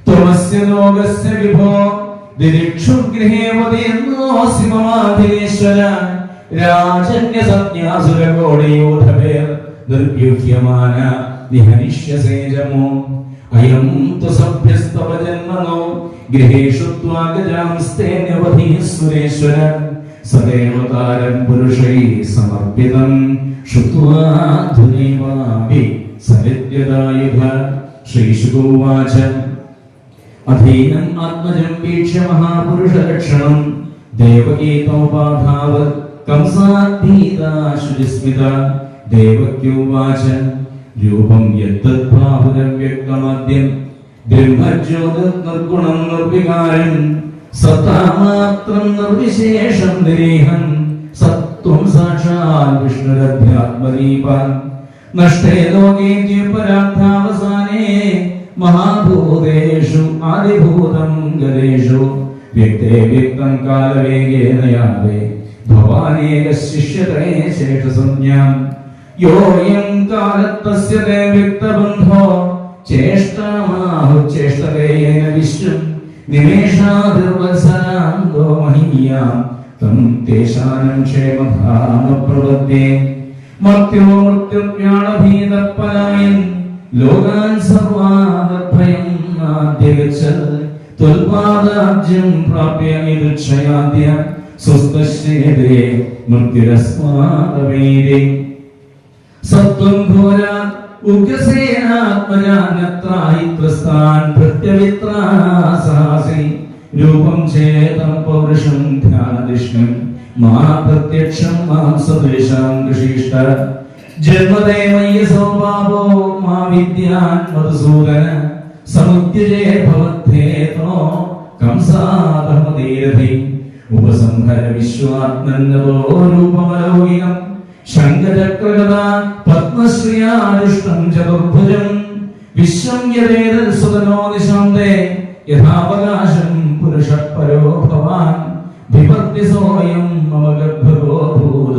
S3: ത്വമസ്യ ലോകസ്യ വിഭോ ദിരിക്ഷുഗൃഹേ വദേന്നോസി മമാധിരേശ്വര രാജന്യ സന്യാസുരകോടിയോധവേർ നിർവ്യുഹ്യമാന നിഹനിഷ്യസേ ജമോ അയം തു സഭ്യസ്തവ ജന്മനോ ഗൃഹേഷു ത്വാഗജാംസ്തേന്യവധീ സുരേശ്വര സദേവതാരം പുരുഷൈ സമർപ്പിതം ശ്രുത്വാധുനൈവാപി സവിദ്യതായുധ ശ്രീശുകോവാച അധീനം ആത്മജം വീക്ഷ്യ മഹാപുരുഷലക്ഷണം ദേവകീതോപാധാവത് കംസാദ്ഭീതാശുചിസ്മിത ദേവക്യോവാച രൂപം യത്തദ്ഭാവുരവ്യക്തമദ്യം ബ്രഹ്മജ്യോതിർനിർഗുണം നിർവികാരം സത്താമാത്രം നിർവിശേഷം നിരീഹം സത്വം സാക്ഷാൽ വിഷ്ണുരധ്യാത്മദീപാൻ നഷ്ടേ ലോകേ പരാർത്ഥാവസാനേ മഹാഭൂതേഷു ആദിഭൂതം ഗതേഷു വ്യക്തേ വ്യക്തം കാലവേഗേന യാവേ ഭവാനേക ശിഷ്യതേ ശേഷസംജ്ഞാം യോയം കാലത്തസ്യ തേ വ്യക്തബന്ധോ ചേഷ്ടമാഹു ചേഷ്ടതേന വിശ്വം നിമേഷാദിർവത്സരാന്തോ മഹീയാം തം തേഷാനം ക്ഷേമധാമ പ്രവദ്യേ മർത്യോ മൃത്യുജ്ഞാനഭീതപലായൻ ലോകാൻ സർവാദഭയം ആദ്യഗച്ഛൽ ത്വൽപാദാബ്ജം പ്രാപ്യ നിരുക്ഷയാദ്യ സ്വസ്തശ്ചേതേ മൃത്യുരസ്മാദവേദേ സത്വം ഘോര ഉഗ്രസേനാത്മജാനത്രായിത്രസ്ഥാൻ പ്രത്യവിത്രാസാസി രൂപം ചേതം പൗരുഷം ധ്യാനദിഷ്ണം മാ പ്രത്യക്ഷം മാം സദൃശാം കൃഷിഷ്ട ജന്മദേവയ്യ സൗഭാവോ മാ വിദ്യാൻ മധുസൂദന സമുദ്യജേ ഭവദ്ധേതോ കംസാദമതീരഥി ഉപസംഹര വിശ്വാത്മന്നതോ രൂപമലൗകികം ശങ്കചക്രഗദ പത്മശ്രിയാരുഷ്ടം ചതുർഭുജം വിശ്വം യദേതൽ സുതനോ നിശാന്തേ യഥാവകാശം പുരുഷപരോ ഭവാൻ വിപത്തി സോയം മമ ഗർഭഗോ ഭൂത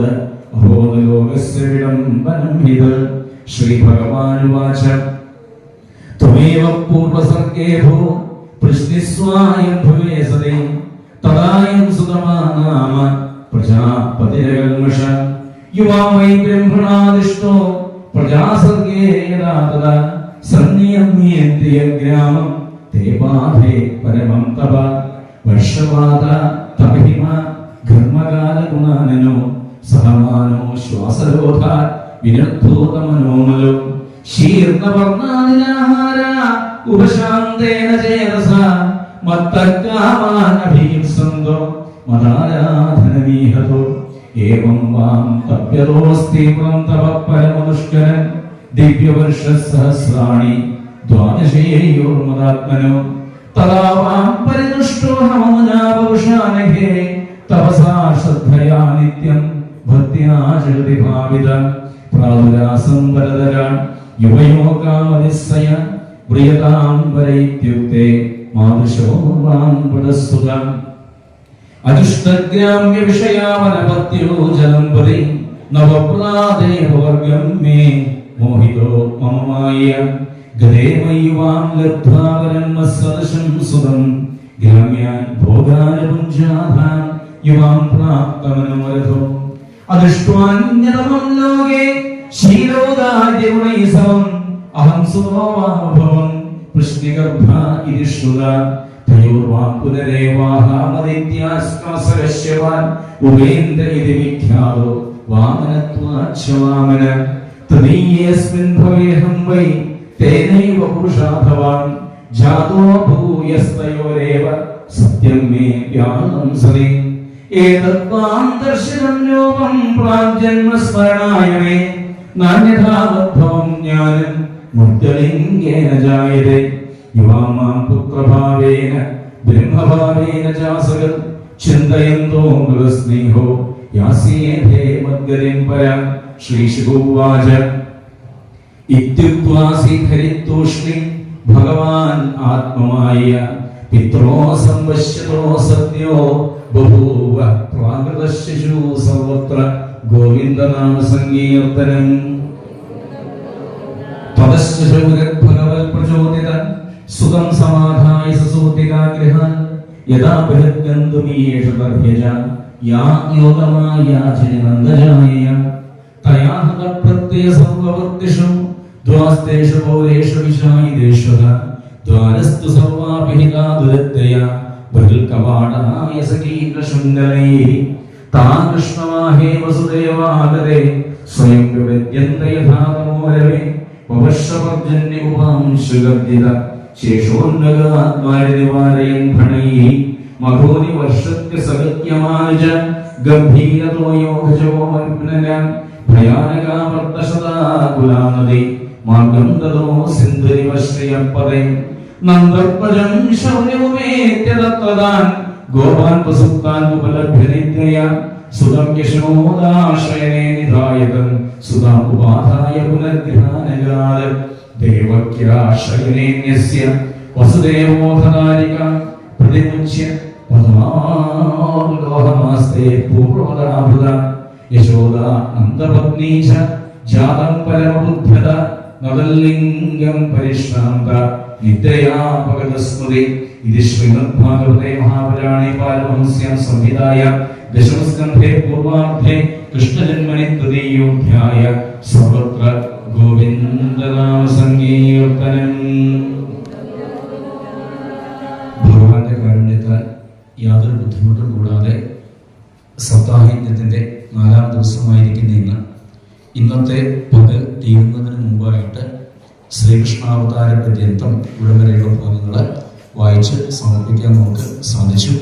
S3: അഹോലോകസ്യ വിഡംബനം ഹിത് ശ്രീ ഭഗവാനുവാച ത്വമേവ പൂർവസർഗേ ഭോ പൃശ്നിസ്വായം ഭുവേ സദേ തദായം സുതമാ നാമ പ്രജാപതിരകൽമഷ യുവാമൈ ബ്രഹ്മണാദിഷ്ടോ പ്രജാസർഗേ യദാ തദാ സന്നിയമ്യേന്ദ്രിയ ഗ്രാമം തേ ബാധേ പരമം തപ വർഷവാത തപഹിമ ഘർമകാല ഗുണാനനോ സഹമാനോ ശ്വാസരോധാ വിനദ്ധൂതമനോമലോ ശീർണവർണ്ണാനിലാഹാര ഉപശാന്തേന ചേതസ മത്തക്കാമാൻ അഭീപ്സന്തോ മദാരാധനമീഹതോ ഏവം വാം തപ്യതോസ്തീവ്രം തവ പരമദുഷ്കരൻ ദിവ്യവർഷസഹസ്രാണി ദ്വാദശേയോർമദാത്മനോ തദാ വാം പരിതുഷ്ടോ ഹമനാപുഷാനഘേ തപസാ ശ്രദ്ധയാ നിത്യം ഭക്ത്യാ ജഗതി ഭാവിത പ്രാതുരാസം വരദരാൻ യുവയോഗാമതിസ്സയ പ്രിയതാം വരൈത്യുക്തേ മാതൃശോ വാം പദസ്തുത അജുഷ്ടഗ്രാമ്യ വിഷയാവനപത്യോ ജലംപതി നവപ്രാദേവർഗം മേ മോഹിതോ മമമായ ഗദേവയുവാം ലബ്ധ്വാവരന്മസദശം സുതം ഗ്രാമ്യാൻ ഭോഗാനപുഞ്ചാധാൻ യുവാം പ്രാപ്തമനോരഥോ അദൃഷ്ട്വാന്യതമം ലോകേ ശീലോദാര്യഗുണൈസവം അഹം സുതോവാമഭവം പൃഷ്ണിഗർഭ ഇതി ശ്രുത തയോർവാം പുനരേവാഹാമദിത്യാസ്കാസരശ്യവാൻ ഉപേന്ദ്ര ഇതി വിഖ്യാതോ വാമനത്വാച്ഛവാമന തദീയേസ്മിൻ ഭവേഹം വൈ തേനൈവ പുരുഷാഭവാൻ ജാതോ ഭൂയസ്തയോരേവ സത്യം മേ വ്യാനം സദേ ഏതത്വാം ദർശനം രൂപം പ്രാജന്മസ്മരണായ മേ നാന്യഥാവദ്ഭവം ജ്ഞാനം മുക്തലിംഗേന ജായതേ യുവാമാം പുത്രഭാവേന ബ്രഹ്മഭാവേന ചാസകൽ ചിന്തയന്തോ മൃഗസ്നേഹോ യാസ്യേധേ മദ്ഗതിം പരം ശ്രീശുവാച ഇത്യുക്ത്വാ സ്വീകരിത്തോഷ്ണി ഭഗവാൻ ആത്മമായ പിത്രോ സംവശ്യതോ സത്യോ ബഭൂവ പ്രാകൃതശിശു സർവത്ര ഗോവിന്ദനാമ സങ്കീർത്തനം ഭഗവത് പ്രചോദിത സുഖം സമാധായ സസൂതികാഗ്രഹാൻ യഥാ ബൃഹദ്ഗന്ധുമീഷ തർഹ്യജ യാ യോഗമായ ജനനന്ദജായ തയാഹ പ്രത്യയ സർവവൃത്തിഷു ദ്വാസ്തേഷു പൗരേഷു വിശായിദേഷു ദ്വാരസ്തു സർവാഭിഹിതാ ദുരത്തയ ബൃഹൽകവാടായ സകീർഷുണ്ടലൈഃ താ കൃഷ്ണവാഹേ വസുദേവാഗരേ സ്വയം വിവദ്യന്തയഥാതമോരവേ വവർഷവർജന്യ ഉപാംശുഗർജിത ശേഷോന്നഗാത്മാരിനിവാരയൻ ഭണൈഃ മഘോനി വർഷത്യ സഗത്യമാനുജ ഗംഭീരതോ യോഗജോമഗ്നന ഭയാനകാവർത്തശതാ കുലാനദി മാർഗം ദദോ സിന്ധുരിവശ്രിയപദേ നന്ദർപ്പജം ശൗര്യവുമേത്യതത്രദാൻ ഗോപാൻ പ്രസുപ്താൻ ഉപലഭ്യനിദ്രയ സുതം യശോദാശ്രയനേ നിധായതൻ സുതാ ഉപാധായ പുനർഗ്രാനഗാര ദേവക്യാശ്രയനേന്യസ്യ വസുദേവോധനാരിക പ്രതിമുച്യ പദമാലോഹമാസ്തേ പൂർവദാഭൃത യശോദ നന്ദപത്നീ ച ജാതം പരമബുദ്ധ്യത നവലിംഗം പരിശ്രാന്ത നിദ്രയാപഗതസ്മൃതി ഇത് ശ്രീമദ്ഭാഗവതേ മഹാപുരാണേ പാരമഹംസ്യാം സംഹിതായ ദശമസ്കന്ധേ പൂർവാർദ്ധേ കൃഷ്ണജന്മനി തൃതീയോധ്യായ സർവത്ര ഗോവിന്ദനാമ സങ്കീർത്തനം. ഭഗവാന്റെ കാരുണ്യത്താൽ യാതൊരു ബുദ്ധിമുട്ടും കൂടാതെ സപ്താഹയജ്ഞത്തിന്റെ 4-ാം ദിവസമായിരിക്കുന്ന ഇന്നത്തെ പകൽ തീരുന്നതിന് മുമ്പായിട്ട് ശ്രീകൃഷ്ണാവതാര പര്യന്തം ഇവിടെ വരെയുള്ള ഭാഗങ്ങൾ വായിച്ച് സമർപ്പിക്കാൻ നമുക്ക് സാധിച്ചു.